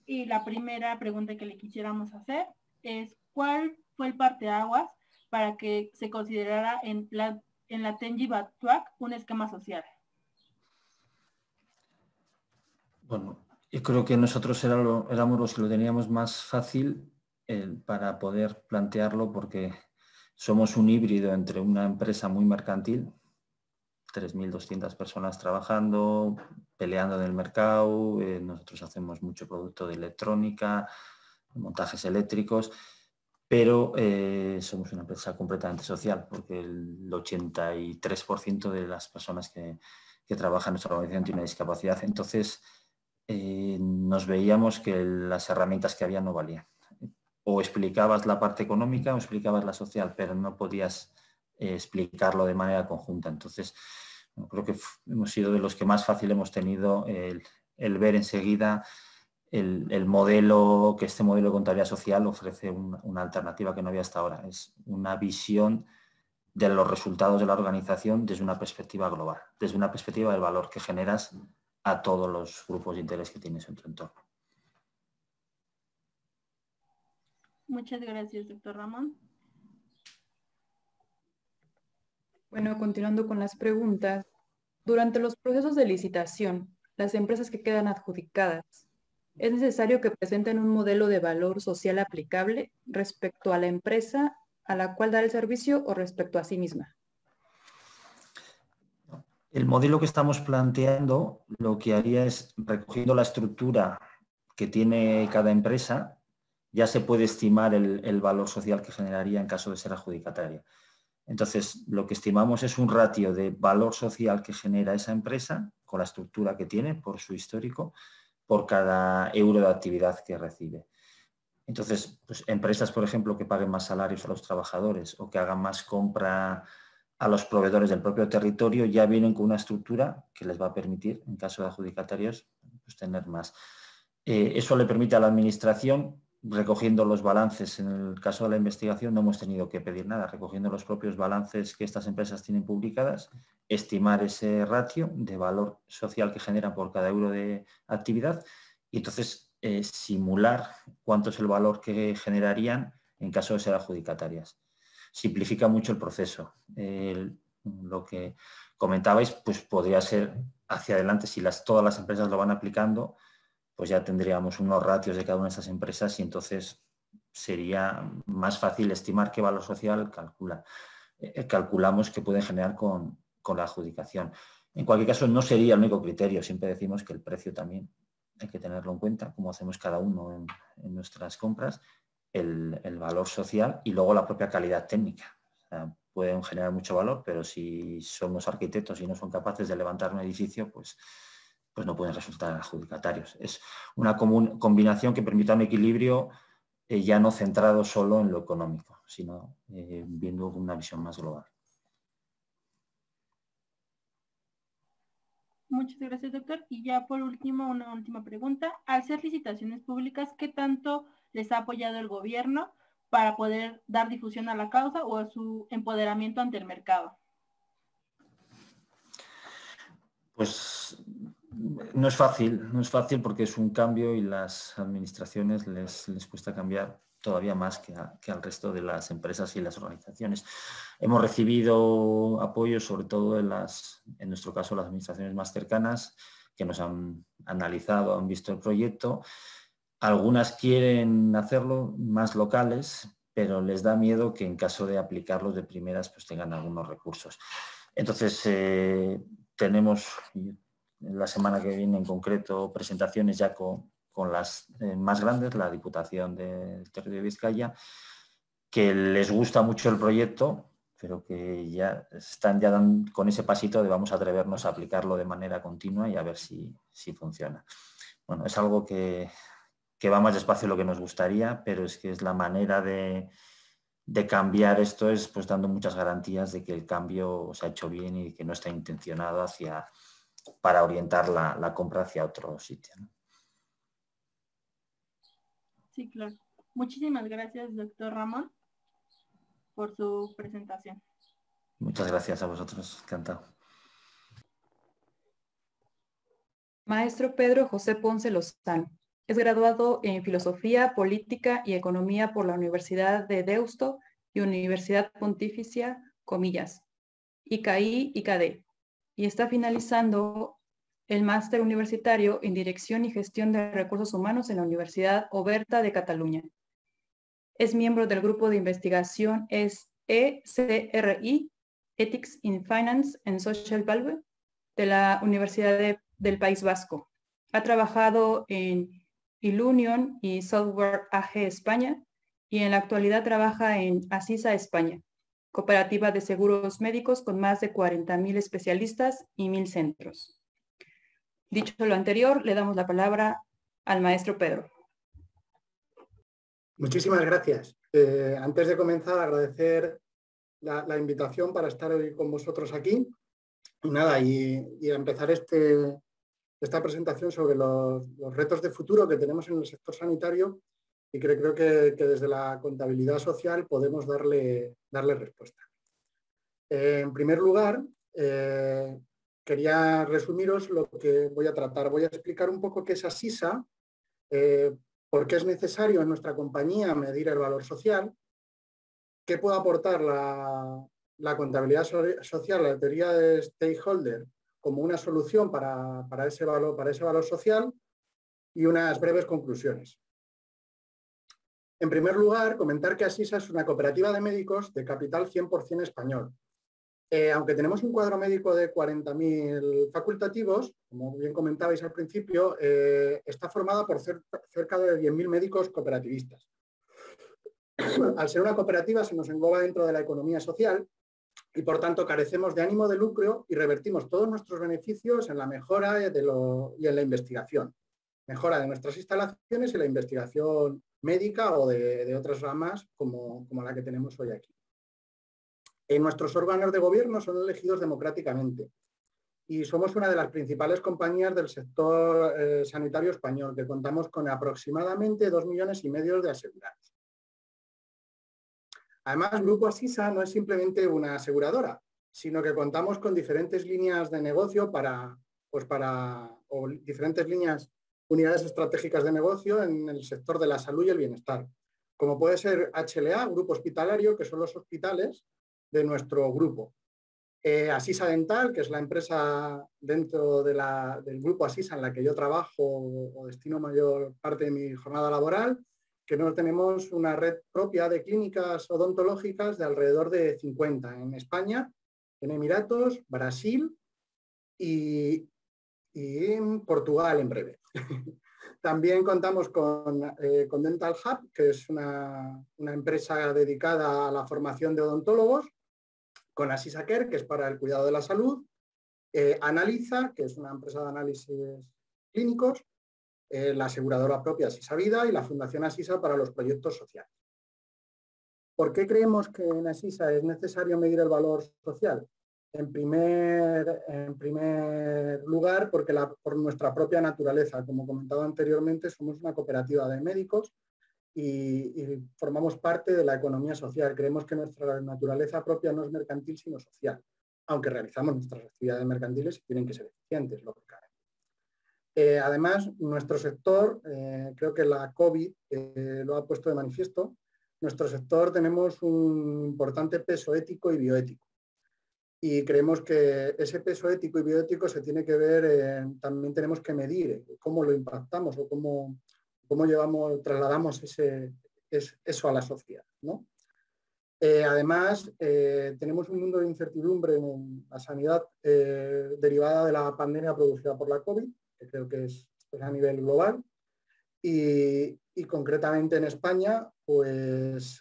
Y la primera pregunta que le quisiéramos hacer es: ¿cuál fue el parteaguas para que se considerara en la Tenji Batuac un esquema social? Bueno, yo creo que nosotros éramos los que lo teníamos más fácil para poder plantearlo, porque somos un híbrido entre una empresa muy mercantil, 3.200 personas trabajando, peleando en el mercado, nosotros hacemos mucho producto de electrónica, montajes eléctricos, pero somos una empresa completamente social, porque el 83% de las personas que trabajan en nuestra organización tiene discapacidad. Entonces, nos veíamos que las herramientas que había no valían. O explicabas la parte económica o explicabas la social, pero no podías explicarlo de manera conjunta. Entonces, bueno, creo que hemos sido de los que más fácil hemos tenido el ver enseguida el modelo, que este modelo de contabilidad social ofrece una alternativa que no había hasta ahora. Es una visión de los resultados de la organización desde una perspectiva global, desde una perspectiva del valor que generas a todos los grupos de interés que tienes en tu entorno. Muchas gracias, doctor Ramón. Bueno, continuando con las preguntas. Durante los procesos de licitación, las empresas que quedan adjudicadas, ¿es necesario que presenten un modelo de valor social aplicable respecto a la empresa a la cual dar el servicio o respecto a sí misma? El modelo que estamos planteando lo que haría es, recogiendo la estructura que tiene cada empresa, ya se puede estimar el valor social que generaría en caso de ser adjudicataria. Entonces, lo que estimamos es un ratio de valor social que genera esa empresa, con la estructura que tiene, por su histórico, por cada euro de actividad que recibe. Entonces, pues, empresas, por ejemplo, que paguen más salarios a los trabajadores o que hagan más compra a los proveedores del propio territorio, ya vienen con una estructura que les va a permitir, en caso de adjudicatarios, pues, tener más. Eso le permite a la administración, recogiendo los balances. En el caso de la investigación no hemos tenido que pedir nada, recogiendo los propios balances que estas empresas tienen publicadas, estimar ese ratio de valor social que generan por cada euro de actividad y entonces simular cuánto es el valor que generarían en caso de ser adjudicatarias. Simplifica mucho el proceso. Lo que comentabais, pues podría ser hacia adelante, si todas las empresas lo van aplicando, pues ya tendríamos unos ratios de cada una de estas empresas y entonces sería más fácil estimar qué valor social calculamos que pueden generar con la adjudicación. En cualquier caso, no sería el único criterio. Siempre decimos que el precio también hay que tenerlo en cuenta, como hacemos cada uno en nuestras compras, el valor social y luego la propia calidad técnica. O sea, pueden generar mucho valor, pero si somos arquitectos y no son capaces de levantar un edificio, pues no pueden resultar adjudicatarios. Es una combinación que permita un equilibrio ya no centrado solo en lo económico, sino viendo una visión más global. Muchas gracias, doctor. Y ya por último, una última pregunta. Al ser licitaciones públicas, ¿qué tanto les ha apoyado el gobierno para poder dar difusión a la causa o a su empoderamiento ante el mercado? Pues no es fácil porque es un cambio y las administraciones les cuesta cambiar todavía más que al resto de las empresas y las organizaciones. Hemos recibido apoyo, sobre todo en nuestro caso, las administraciones más cercanas, que nos han analizado, han visto el proyecto. Algunas quieren hacerlo más locales, pero les da miedo que en caso de aplicarlos de primeras pues tengan algunos recursos. Entonces, tenemos la semana que viene en concreto presentaciones ya con las más grandes, la Diputación del Territorio de Vizcaya, que les gusta mucho el proyecto, pero que ya están con ese pasito de vamos a atrevernos a aplicarlo de manera continua y a ver si funciona. Bueno, es algo que va más despacio de lo que nos gustaría, pero es que es la manera de cambiar esto, es pues dando muchas garantías de que el cambio se ha hecho bien y que no está intencionado para orientar la compra hacia otro sitio, ¿no? Sí, claro. Muchísimas gracias, doctor Ramón, por su presentación. Muchas gracias a vosotros, encantado. Maestro Pedro José Ponce Lozano. Es graduado en Filosofía, Política y Economía por la Universidad de Deusto y Universidad Pontificia, comillas, ICAI, ICADE, y está finalizando el máster universitario en Dirección y Gestión de Recursos Humanos en la Universidad Oberta de Cataluña. Es miembro del grupo de investigación ECRI, Ethics in Finance and Social Value, de la Universidad del País Vasco. Ha trabajado en Ilunion y Software AG España y en la actualidad trabaja en Asisa España, cooperativa de seguros médicos con más de 40.000 especialistas y 1.000 centros. Dicho lo anterior, le damos la palabra al maestro Pedro. Muchísimas gracias. Antes de comenzar, agradecer la invitación para estar hoy con vosotros aquí. Y nada, y empezar esta presentación sobre los retos de futuro que tenemos en el sector sanitario y creo que desde la contabilidad social podemos darle respuesta. En primer lugar, quería resumiros lo que voy a tratar. Voy a explicar un poco qué es Asisa, por qué es necesario en nuestra compañía medir el valor social, qué puede aportar la contabilidad social, la teoría de stakeholder, como una solución para ese valor social y unas breves conclusiones. En primer lugar, comentar que Asisa es una cooperativa de médicos de capital 100% español. Aunque tenemos un cuadro médico de 40.000 facultativos, como bien comentabais al principio, está formada por cerca de 10.000 médicos cooperativistas. Al ser una cooperativa se nos engloba dentro de la economía social y por tanto carecemos de ánimo de lucro y revertimos todos nuestros beneficios en la mejora y en la investigación. Mejora de nuestras instalaciones y la investigación médica o de otras ramas como la que tenemos hoy aquí. Nuestros órganos de gobierno son elegidos democráticamente y somos una de las principales compañías del sector sanitario español, que contamos con aproximadamente 2,5 millones de asegurados. Además, Grupo Asisa no es simplemente una aseguradora, sino que contamos con diferentes líneas de negocio o diferentes unidades estratégicas de negocio en el sector de la salud y el bienestar, como puede ser HLA, Grupo Hospitalario, que son los hospitales de nuestro grupo. Asisa Dental, que es la empresa dentro del grupo Asisa en la que yo trabajo o destino mayor parte de mi jornada laboral, que no tenemos una red propia de clínicas odontológicas de alrededor de 50 en España, en Emiratos, Brasil y en Portugal en breve. También contamos con Dental Hub, que es una empresa dedicada a la formación de odontólogos, con Asisa Care, que es para el cuidado de la salud, Analiza, que es una empresa de análisis clínicos, la aseguradora propia Asisa Vida y la Fundación Asisa para los proyectos sociales. ¿Por qué creemos que en Asisa es necesario medir el valor social? En primer lugar, porque por nuestra propia naturaleza. Como comentado anteriormente, somos una cooperativa de médicos y formamos parte de la economía social. Creemos que nuestra naturaleza propia no es mercantil, sino social, aunque realizamos nuestras actividades mercantiles y tienen que ser eficientes, lógicamente. Además, nuestro sector, creo que la COVID lo ha puesto de manifiesto, nuestro sector tenemos un importante peso ético y bioético. Y creemos que ese peso ético y bioético se tiene que ver, también tenemos que medir cómo lo impactamos o cómo trasladamos eso a la sociedad, ¿no? Además, tenemos un mundo de incertidumbre en la sanidad derivada de la pandemia producida por la COVID, que creo que es a nivel global, y concretamente en España, pues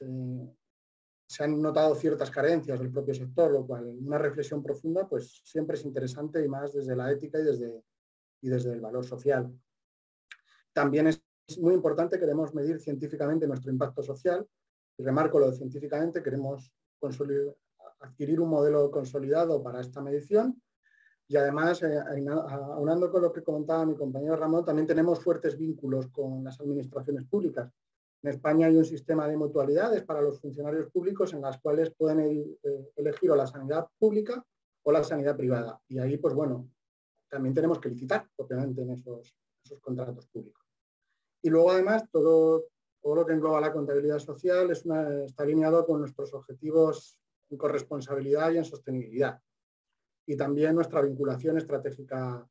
se han notado ciertas carencias del propio sector, lo cual una reflexión profunda pues siempre es interesante y más desde la ética y desde el valor social. También es muy importante, queremos medir científicamente nuestro impacto social, y remarco lo de científicamente, queremos adquirir un modelo consolidado para esta medición y además, aunando con lo que comentaba mi compañero Ramón, también tenemos fuertes vínculos con las administraciones públicas. En España hay un sistema de mutualidades para los funcionarios públicos en las cuales pueden elegir o la sanidad pública o la sanidad privada. Y ahí, pues bueno, también tenemos que licitar propiamente en esos contratos públicos. Y luego, además, todo todo lo que engloba la contabilidad social está alineado con nuestros objetivos en corresponsabilidad y en sostenibilidad. Y también nuestra vinculación estratégica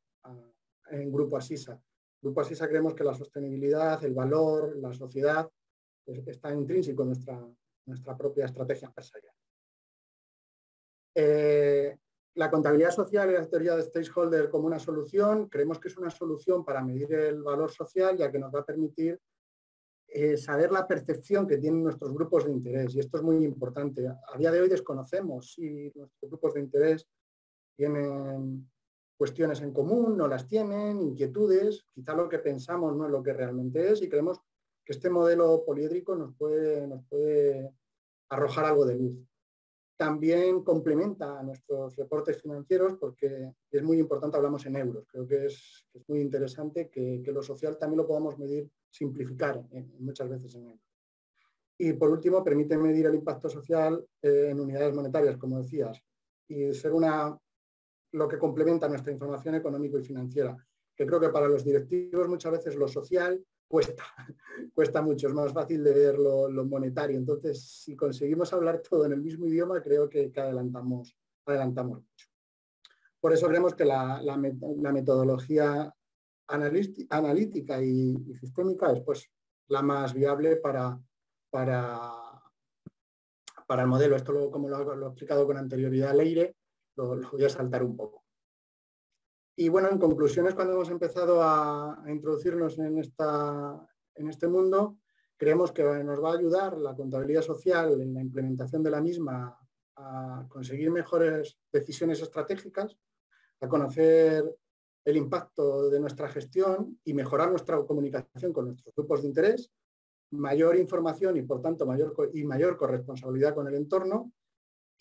en Grupo Asisa. Grupo Asisa creemos que la sostenibilidad, el valor, la sociedad, pues, está intrínseco en nuestra propia estrategia empresarial. La contabilidad social y la teoría de stakeholder como una solución, creemos que es una solución para medir el valor social, ya que nos va a permitir saber la percepción que tienen nuestros grupos de interés, y esto es muy importante. A día de hoy desconocemos si nuestros grupos de interés tienen cuestiones en común, no las tienen, inquietudes, quizá lo que pensamos no es lo que realmente es, y creemos que este modelo poliédrico nos puede arrojar algo de luz. También complementa a nuestros reportes financieros porque es muy importante, hablamos en euros. Creo que es muy interesante que lo social también lo podamos medir, simplificar muchas veces en euros. Y por último, permite medir el impacto social en unidades monetarias, como decías, y ser lo que complementa nuestra información económico y financiera, que creo que para los directivos muchas veces lo social cuesta mucho, es más fácil de ver lo monetario. Entonces, si conseguimos hablar todo en el mismo idioma, creo que adelantamos mucho. Por eso creemos que la metodología analítica y sistémica es pues la más viable para el modelo. Esto, como lo he explicado con anterioridad Leire, lo voy a saltar un poco. Y bueno, en conclusiones, cuando hemos empezado a introducirnos en este mundo, creemos que nos va a ayudar la contabilidad social en la implementación de la misma a conseguir mejores decisiones estratégicas, a conocer el impacto de nuestra gestión y mejorar nuestra comunicación con nuestros grupos de interés, mayor información y, por tanto, mayor corresponsabilidad con el entorno,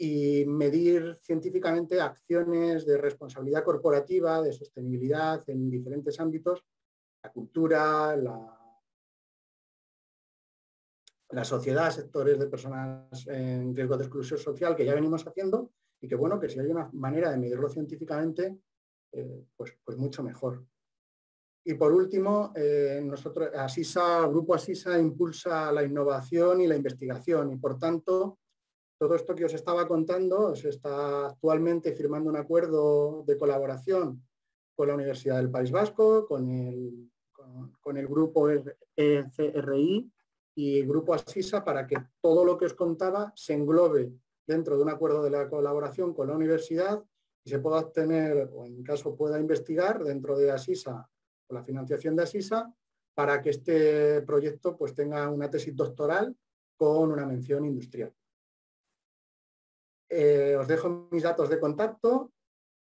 y medir científicamente acciones de responsabilidad corporativa, de sostenibilidad en diferentes ámbitos, la cultura, la sociedad, sectores de personas en riesgo de exclusión social, que ya venimos haciendo, y que bueno, que si hay una manera de medirlo científicamente, pues mucho mejor. Y por último, nosotros, Grupo Asisa impulsa la innovación y la investigación, y por tanto, todo esto que os estaba contando, se está actualmente firmando un acuerdo de colaboración con la Universidad del País Vasco, con el grupo ECRI y el grupo Asisa, para que todo lo que os contaba se englobe dentro de un acuerdo de la colaboración con la universidad y se pueda obtener, o en caso pueda investigar dentro de Asisa, con la financiación de Asisa, para que este proyecto pues tenga una tesis doctoral con una mención industrial. Os dejo mis datos de contacto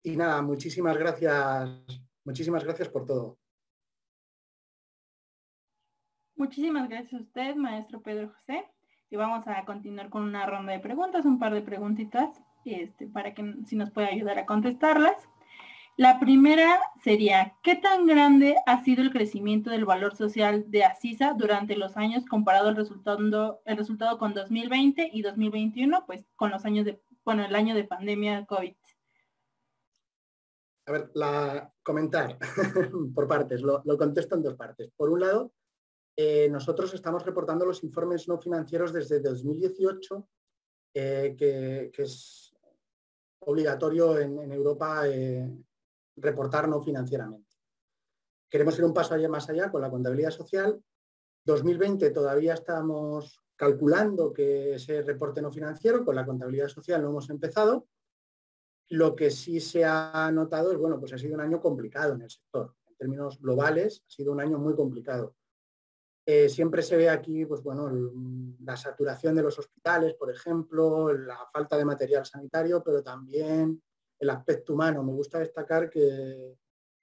y nada, muchísimas gracias por todo. Muchísimas gracias a usted, maestro Pedro José. Y vamos a continuar con una ronda de preguntas, un par de preguntitas, para que si nos puede ayudar a contestarlas. La primera sería, ¿qué tan grande ha sido el crecimiento del valor social de Asisa durante los años comparado el resultado con 2020 y 2021, pues con los años el año de pandemia COVID? A ver, comentar por partes, lo contesto en dos partes. Por un lado, nosotros estamos reportando los informes no financieros desde 2018, que es obligatorio en Europa reportar no financieramente. Queremos ir un paso más allá con la contabilidad social. 2020 todavía estamos calculando que ese reporte no financiero, con la contabilidad social no hemos empezado. Lo que sí se ha notado es, bueno, pues ha sido un año complicado en el sector. En términos globales, ha sido un año muy complicado. Siempre se ve aquí, pues bueno, la saturación de los hospitales, por ejemplo, la falta de material sanitario, pero también el aspecto humano. Me gusta destacar que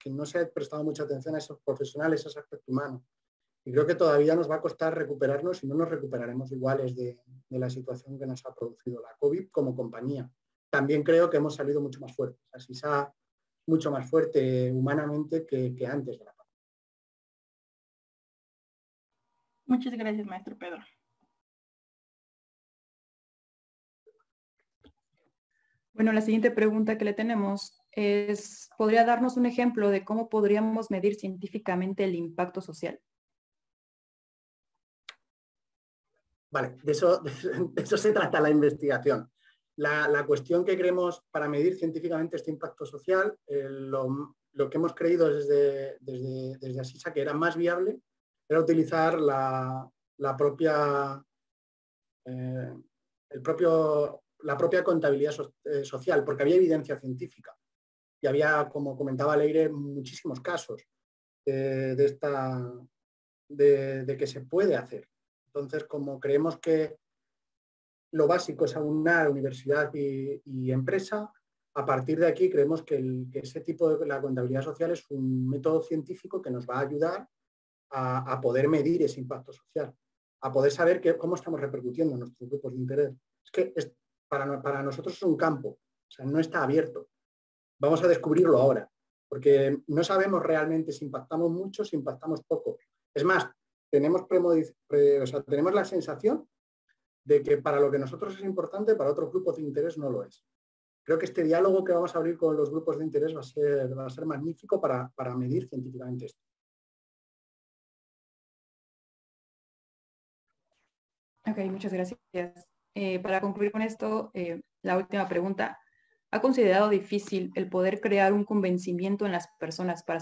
no se ha prestado mucha atención a esos profesionales, a ese aspecto humano. Y creo que todavía nos va a costar recuperarnos y no nos recuperaremos iguales de la situación que nos ha producido la COVID como compañía. También creo que hemos salido mucho más fuertes. Asisa mucho más fuerte humanamente que antes de la pandemia. Muchas gracias, maestro Pedro. Bueno, la siguiente pregunta que le tenemos es, ¿podría darnos un ejemplo de cómo podríamos medir científicamente el impacto social? Vale, de eso se trata la investigación. La cuestión que queremos para medir científicamente este impacto social, lo que hemos creído desde Asisa que era más viable, era utilizar la propia contabilidad social, porque había evidencia científica y había, como comentaba Leire, muchísimos casos de que se puede hacer. Entonces, como creemos que lo básico es aunar universidad y empresa, a partir de aquí creemos que ese tipo de la contabilidad social es un método científico que nos va a ayudar a poder medir ese impacto social, a poder saber cómo estamos repercutiendo en nuestros grupos de interés. Es que para nosotros es un campo, o sea, no está abierto. Vamos a descubrirlo ahora, porque no sabemos realmente si impactamos mucho, si impactamos poco. Es más, tenemos la sensación de que para lo que nosotros es importante, para otros grupos de interés no lo es. Creo que este diálogo que vamos a abrir con los grupos de interés va a ser magnífico para medir científicamente esto. Ok, muchas gracias. Para concluir con esto, la última pregunta. ¿Ha considerado difícil el poder crear un convencimiento en las personas para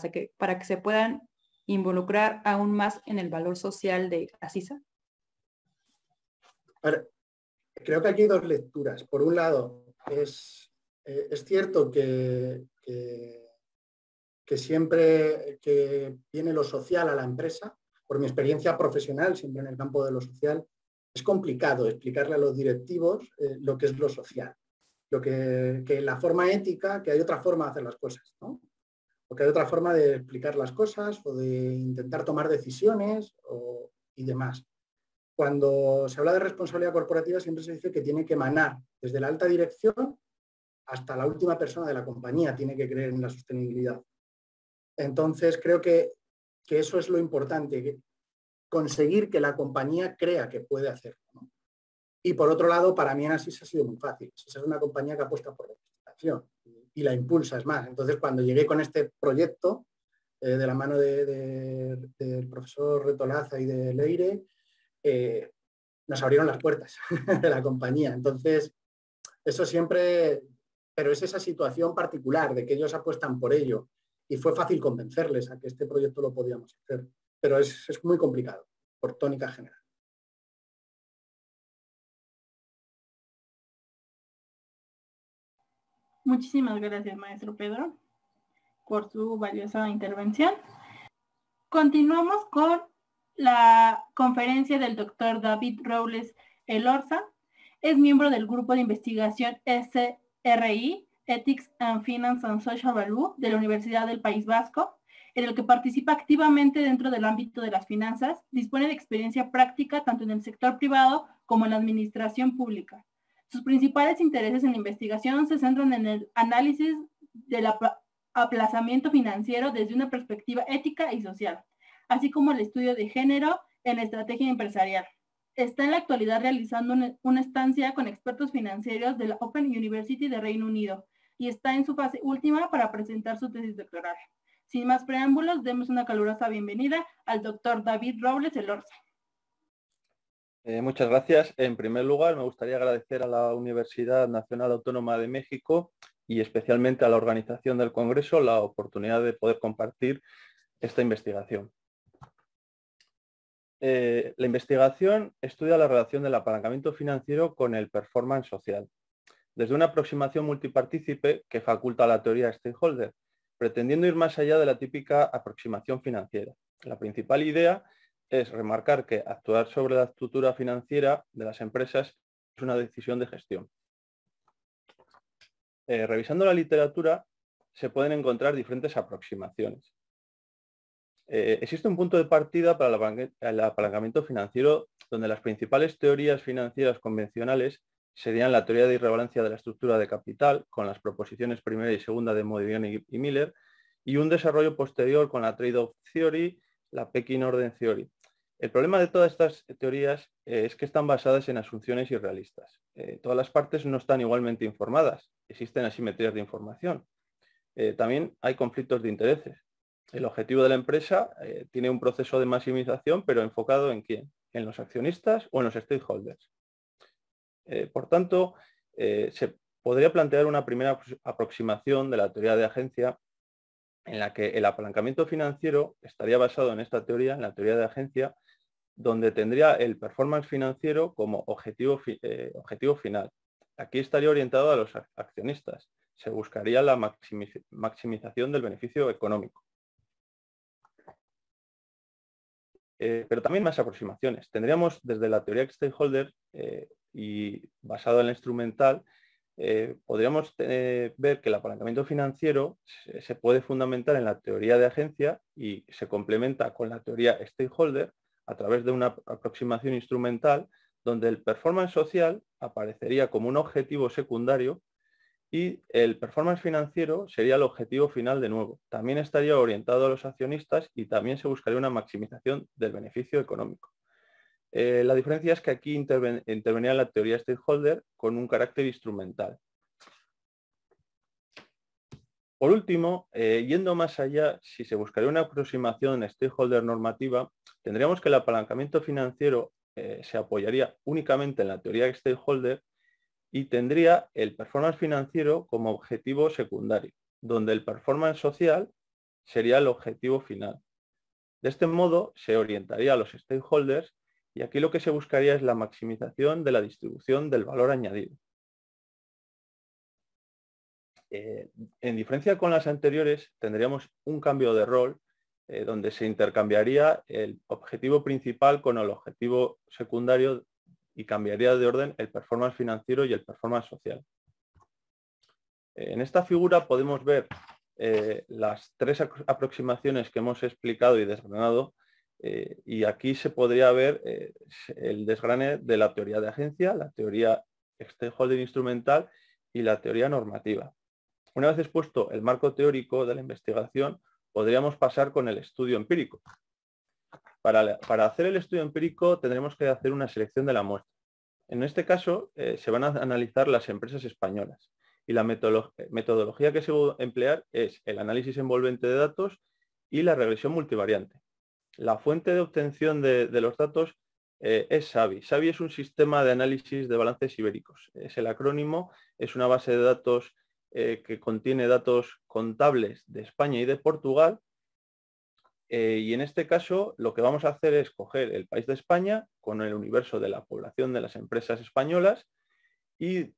que se puedan involucrar aún más en el valor social de Asisa? A ver, creo que aquí hay dos lecturas. Por un lado, es cierto que siempre que viene lo social a la empresa, por mi experiencia profesional, siempre en el campo de lo social, es complicado explicarle a los directivos lo que es lo social. Que la forma ética, que hay otra forma de hacer las cosas, ¿no? O que hay otra forma de explicar las cosas o de intentar tomar decisiones y demás. Cuando se habla de responsabilidad corporativa siempre se dice que tiene que emanar desde la alta dirección hasta la última persona de la compañía, tiene que creer en la sostenibilidad. Entonces creo que eso es lo importante, conseguir que la compañía crea que puede hacerlo, ¿no? Y por otro lado, para mí en Asisa ha sido muy fácil. Asisa es una compañía que apuesta por la investigación y la impulsa, es más. Entonces, cuando llegué con este proyecto, de la mano del profesor Retolaza y de Leire, nos abrieron las puertas de la compañía. Entonces, eso siempre, pero es esa situación particular de que ellos apuestan por ello y fue fácil convencerles a que este proyecto lo podíamos hacer. Pero es muy complicado, por tónica general. Muchísimas gracias, maestro Pedro, por su valiosa intervención. Continuamos con la conferencia del doctor David Robles Elorza. Es miembro del grupo de investigación SRI, Ethics and Finance and Social Value, de la Universidad del País Vasco, en el que participa activamente dentro del ámbito de las finanzas. Dispone de experiencia práctica tanto en el sector privado como en la administración pública. Sus principales intereses en la investigación se centran en el análisis del aplazamiento financiero desde una perspectiva ética y social, así como el estudio de género en la estrategia empresarial. Está en la actualidad realizando una estancia con expertos financieros de la Open University de Reino Unido y está en su fase última para presentar su tesis doctoral. Sin más preámbulos, demos una calurosa bienvenida al doctor David Robles Elorza. Muchas gracias. En primer lugar, me gustaría agradecer a la Universidad Nacional Autónoma de México y especialmente a la organización del Congreso la oportunidad de poder compartir esta investigación. La investigación estudia la relación del apalancamiento financiero con el performance social, desde una aproximación multipartícipe que faculta la teoría stakeholder, pretendiendo ir más allá de la típica aproximación financiera. La principal idea es remarcar que actuar sobre la estructura financiera de las empresas es una decisión de gestión. Revisando la literatura se pueden encontrar diferentes aproximaciones. Existe un punto de partida para el apalancamiento financiero donde las principales teorías financieras convencionales serían la teoría de irrelevancia de la estructura de capital con las proposiciones primera y segunda de Modigliani y Miller y un desarrollo posterior con la Trade-off Theory, la Peking Order Theory. El problema de todas estas teorías es que están basadas en asunciones irrealistas. Todas las partes no están igualmente informadas, existen asimetrías de información. También hay conflictos de intereses. El objetivo de la empresa tiene un proceso de maximización, pero enfocado ¿en quién? en los accionistas o en los stakeholders. Por tanto, se podría plantear una primera aproximación de la teoría de agencia en la que el apalancamiento financiero estaría basado en esta teoría, en la teoría de agencia, donde tendría el performance financiero como objetivo final. Aquí estaría orientado a los accionistas. Se buscaría la maximización del beneficio económico. Pero también más aproximaciones. Tendríamos desde la teoría stakeholder y basado en la instrumental, podríamos ver que el apalancamiento financiero se puede fundamentar en la teoría de agencia y se complementa con la teoría stakeholder a través de una aproximación instrumental donde el performance social aparecería como un objetivo secundario y el performance financiero sería el objetivo final de nuevo. También estaría orientado a los accionistas y también se buscaría una maximización del beneficio económico. La diferencia es que aquí intervenía la teoría stakeholder con un carácter instrumental. Por último, yendo más allá, si se buscaría una aproximación stakeholder normativa, tendríamos que el apalancamiento financiero se apoyaría únicamente en la teoría stakeholder y tendría el performance financiero como objetivo secundario, donde el performance social sería el objetivo final. De este modo, se orientaría a los stakeholders y aquí lo que se buscaría es la maximización de la distribución del valor añadido. En diferencia con las anteriores, tendríamos un cambio de rol donde se intercambiaría el objetivo principal con el objetivo secundario y cambiaría de orden el performance financiero y el performance social. En esta figura podemos ver las tres aproximaciones que hemos explicado y desgranado y aquí se podría ver el desgrane de la teoría de agencia, la teoría stakeholder instrumental y la teoría normativa. Una vez expuesto el marco teórico de la investigación, podríamos pasar con el estudio empírico. Para hacer el estudio empírico tendremos que hacer una selección de la muestra. En este caso se van a analizar las empresas españolas y la metodología que se va a emplear es el análisis envolvente de datos y la regresión multivariante. La fuente de obtención de los datos es SABI. SABI es un sistema de análisis de balances ibéricos. Es el acrónimo, es una base de datos que contiene datos contables de España y de Portugal. Y en este caso lo que vamos a hacer es coger el país de España con el universo de la población de las empresas españolas y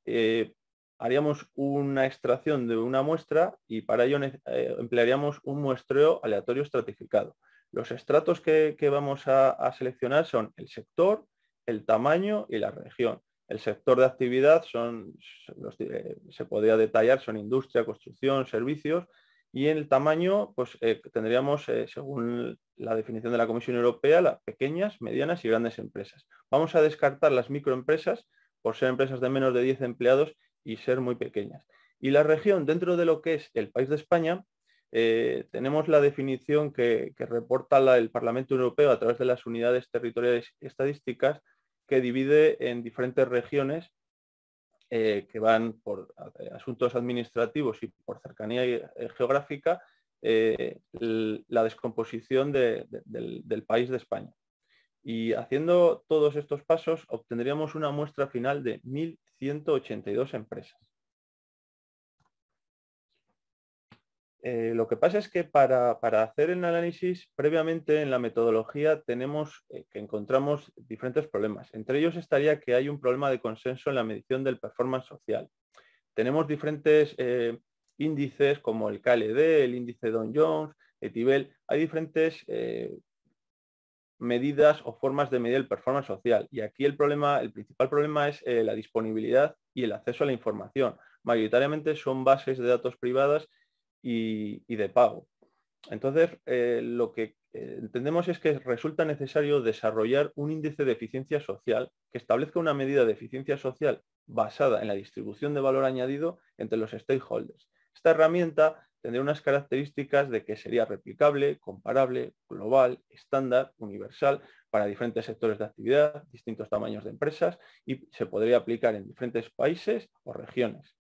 haríamos una extracción de una muestra y para ello emplearíamos un muestreo aleatorio estratificado. Los estratos que vamos a seleccionar son el sector, el tamaño y la región. El sector de actividad se podría detallar, son industria, construcción, servicios, y en el tamaño pues tendríamos, según la definición de la Comisión Europea, las pequeñas, medianas y grandes empresas. Vamos a descartar las microempresas por ser empresas de menos de 10 empleados y ser muy pequeñas. Y la región, dentro de lo que es el país de España, tenemos la definición que reporta el Parlamento Europeo a través de las unidades territoriales estadísticas, que divide en diferentes regiones que van por asuntos administrativos y por cercanía geográfica la descomposición del país de España. Y haciendo todos estos pasos obtendríamos una muestra final de 1.182 empresas. Lo que pasa es que para hacer el análisis, previamente en la metodología tenemos que encontramos diferentes problemas. Entre ellos estaría que hay un problema de consenso en la medición del performance social. Tenemos diferentes índices como el KLD, el índice Dow Jones, Etibel. Hay diferentes medidas o formas de medir el performance social. Y aquí el principal problema es la disponibilidad y el acceso a la información. Mayoritariamente son bases de datos privadas y de pago. Entonces, lo que entendemos es que resulta necesario desarrollar un índice de eficiencia social que establezca una medida de eficiencia social basada en la distribución de valor añadido entre los stakeholders. Esta herramienta tendría unas características de que sería replicable, comparable, global, estándar, universal para diferentes sectores de actividad, distintos tamaños de empresas y se podría aplicar en diferentes países o regiones.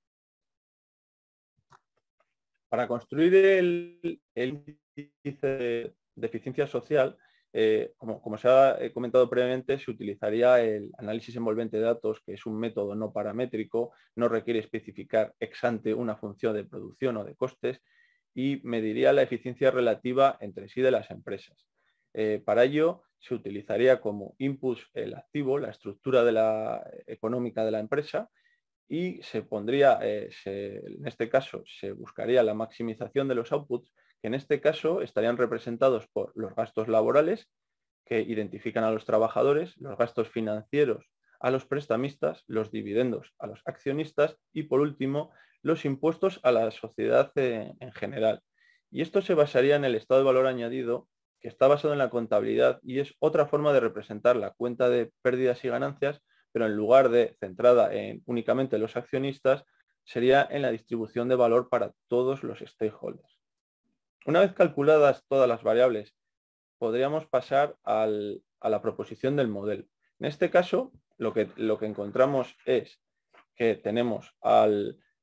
Para construir el índice de eficiencia social como se ha comentado previamente, se utilizaría el análisis envolvente de datos, que es un método no paramétrico, no requiere especificar ex ante una función de producción o de costes y mediría la eficiencia relativa entre sí de las empresas. Para ello, se utilizaría como input el activo, la estructura económica de la empresa, y se pondría, en este caso, se buscaría la maximización de los outputs, que en este caso estarían representados por los gastos laborales, que identifican a los trabajadores, los gastos financieros a los prestamistas, los dividendos a los accionistas y, por último, los impuestos a la sociedad en general. Y esto se basaría en el estado de valor añadido, que está basado en la contabilidad y es otra forma de representar la cuenta de pérdidas y ganancias, pero en lugar de centrada en únicamente los accionistas, sería en la distribución de valor para todos los stakeholders. Una vez calculadas todas las variables, podríamos pasar a la proposición del modelo. En este caso, lo que encontramos es que tenemos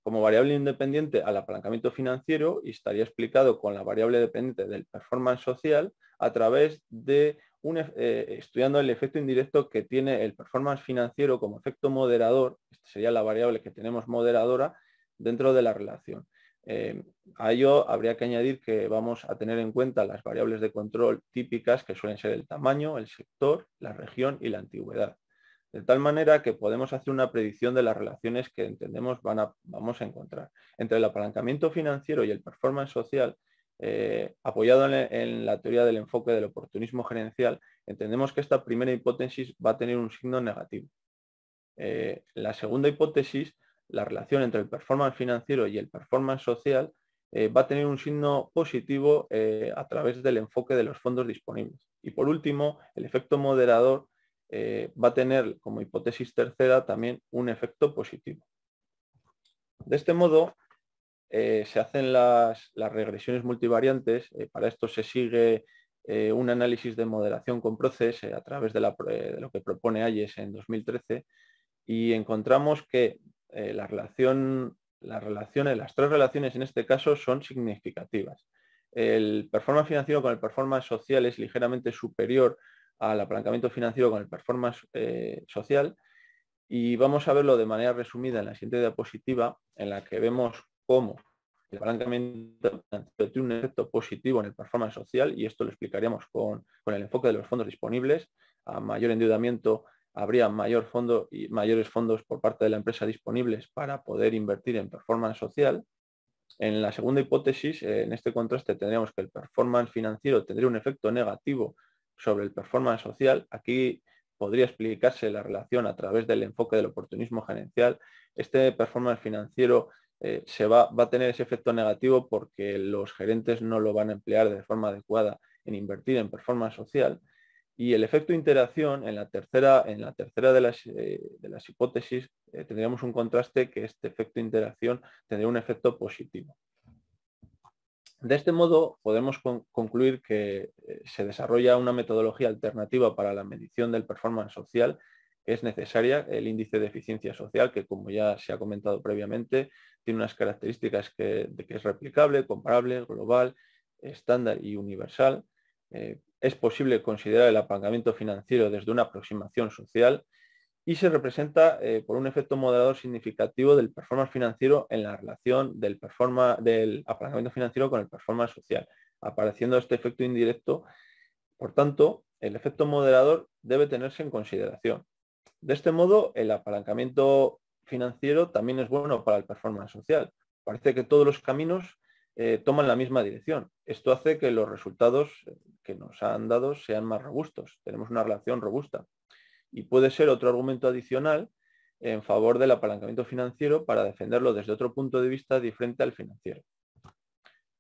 como variable independiente al apalancamiento financiero y estaría explicado con la variable dependiente del performance social a través de estudiando el efecto indirecto que tiene el performance financiero como efecto moderador. Esta sería la variable que tenemos moderadora dentro de la relación. A ello habría que añadir que vamos a tener en cuenta las variables de control típicas, que suelen ser el tamaño, el sector, la región y la antigüedad. De tal manera que podemos hacer una predicción de las relaciones que entendemos vamos a encontrar. Entre el apalancamiento financiero y el performance social, apoyado en la teoría del enfoque del oportunismo gerencial, entendemos que esta primera hipótesis va a tener un signo negativo. La segunda hipótesis, la relación entre el performance financiero y el performance social, va a tener un signo positivo a través del enfoque de los fondos disponibles. Y por último, el efecto moderador va a tener como hipótesis tercera también un efecto positivo. De este modo, se hacen las regresiones multivariantes. Para esto se sigue un análisis de moderación con Process a través de lo que propone Hayes en 2013 y encontramos que las tres relaciones en este caso son significativas. El performance financiero con el performance social es ligeramente superior al apalancamiento financiero con el performance social y vamos a verlo de manera resumida en la siguiente diapositiva, en la que vemos cómo el apalancamiento financiero tiene un efecto positivo en el performance social y esto lo explicaríamos con el enfoque de los fondos disponibles. A mayor endeudamiento habría mayores fondos por parte de la empresa disponibles para poder invertir en performance social. En la segunda hipótesis, en este contraste, tendríamos que el performance financiero tendría un efecto negativo sobre el performance social. Aquí podría explicarse la relación a través del enfoque del oportunismo gerencial. Este performance financiero va a tener ese efecto negativo porque los gerentes no lo van a emplear de forma adecuada en invertir en performance social. Y el efecto interacción, en la tercera de las hipótesis, tendríamos un contraste que este efecto interacción tendría un efecto positivo. De este modo, podemos concluir que se desarrolla una metodología alternativa para la medición del performance social, que es necesaria, el índice de eficiencia social, que como ya se ha comentado previamente, tiene unas características de que es replicable, comparable, global, estándar y universal. Es posible considerar el apalancamiento financiero desde una aproximación social y se representa por un efecto moderador significativo del performance financiero en la relación del apalancamiento financiero con el performance social, apareciendo este efecto indirecto. Por tanto, el efecto moderador debe tenerse en consideración. De este modo, el apalancamiento financiero también es bueno para el performance social. Parece que todos los caminos toman la misma dirección. Esto hace que los resultados que nos han dado sean más robustos. Tenemos una relación robusta. Y puede ser otro argumento adicional en favor del apalancamiento financiero para defenderlo desde otro punto de vista diferente al financiero.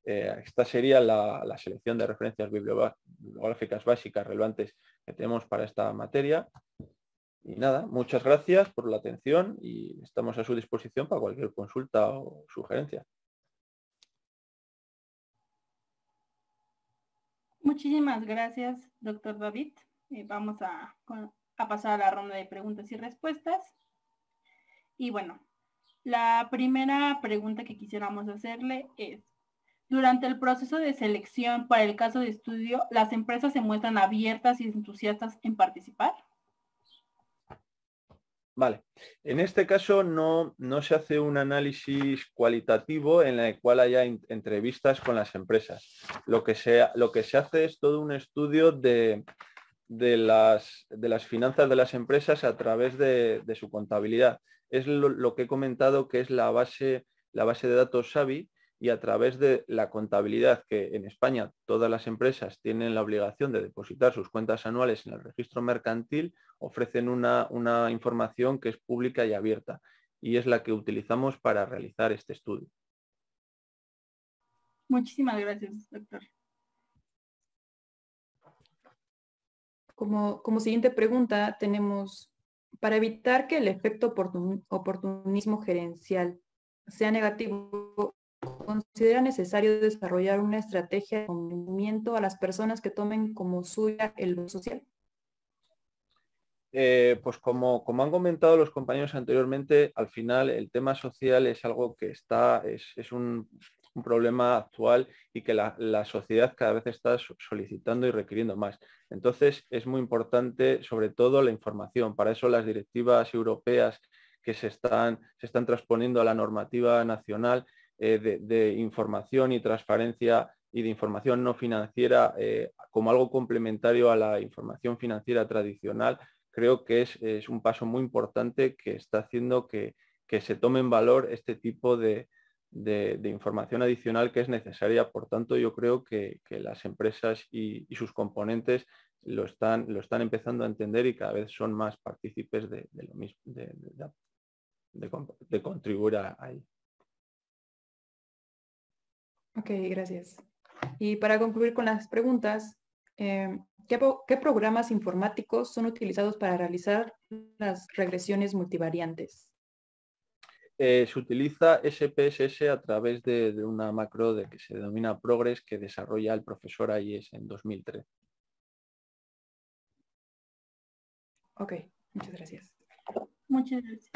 Esta sería la selección de referencias bibliográficas básicas relevantes que tenemos para esta materia. Y nada, muchas gracias por la atención y estamos a su disposición para cualquier consulta o sugerencia. Muchísimas gracias, doctor David. Vamos a pasar a la ronda de preguntas y respuestas. Y bueno, la primera pregunta que quisiéramos hacerle es, Durante el proceso de selección para el caso de estudio, ¿las empresas se muestran abiertas y entusiastas en participar? Vale, en este caso no se hace un análisis cualitativo en el cual haya entrevistas con las empresas. Lo que se hace es todo un estudio de las finanzas de las empresas a través de su contabilidad. Es lo que he comentado, que es la base de datos SABI, y a través de la contabilidad, que en España todas las empresas tienen la obligación de depositar sus cuentas anuales en el registro mercantil, ofrecen una información que es pública y abierta, y es la que utilizamos para realizar este estudio. Muchísimas gracias, doctor. Como siguiente pregunta tenemos, para evitar que el efecto oportunismo gerencial sea negativo, ¿considera necesario desarrollar una estrategia de acomodamiento a las personas que tomen como suya el rol social? Pues como han comentado los compañeros anteriormente, al final el tema social es algo que es un problema actual y que la sociedad cada vez está solicitando y requiriendo más. Entonces es muy importante sobre todo la información. Para eso las directivas europeas que se están transponiendo a la normativa nacional de información y transparencia y de información no financiera como algo complementario a la información financiera tradicional, creo que es un paso muy importante que está haciendo que se tome en valor este tipo de información adicional que es necesaria. Por tanto, yo creo que las empresas y sus componentes lo están empezando a entender y cada vez son más partícipes de lo mismo, de contribuir a ello. Ok, gracias. Y para concluir con las preguntas, ¿qué programas informáticos son utilizados para realizar las regresiones multivariantes? Se utiliza SPSS a través de una macro que se denomina Progress, que desarrolla el profesor Ayes en 2003. Ok, muchas gracias. Muchas gracias.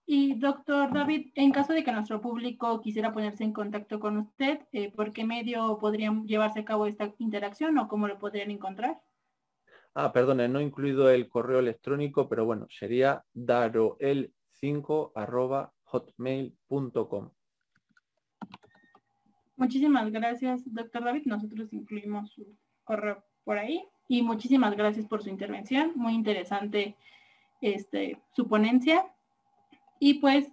Y doctor David, en caso de que nuestro público quisiera ponerse en contacto con usted, ¿por qué medio podrían llevarse a cabo esta interacción o cómo lo podrían encontrar? Perdone, no he incluido el correo electrónico, pero bueno, sería daroel5@hotmail.com. Muchísimas gracias, doctor David. Nosotros incluimos su correo por ahí. Y muchísimas gracias por su intervención. Muy interesante su ponencia. Y pues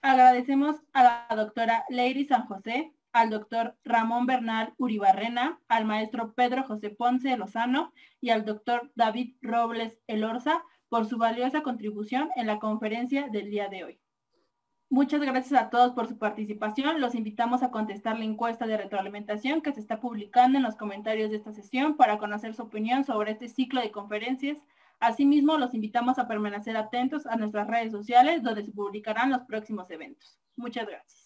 agradecemos a la doctora Leiry San José, al doctor Ramón Bernal Uribarrena, al maestro Pedro José Ponce Lozano y al doctor David Robles Elorza por su valiosa contribución en la conferencia del día de hoy. Muchas gracias a todos por su participación. Los invitamos a contestar la encuesta de retroalimentación que se está publicando en los comentarios de esta sesión para conocer su opinión sobre este ciclo de conferencias. Asimismo, los invitamos a permanecer atentos a nuestras redes sociales donde se publicarán los próximos eventos. Muchas gracias.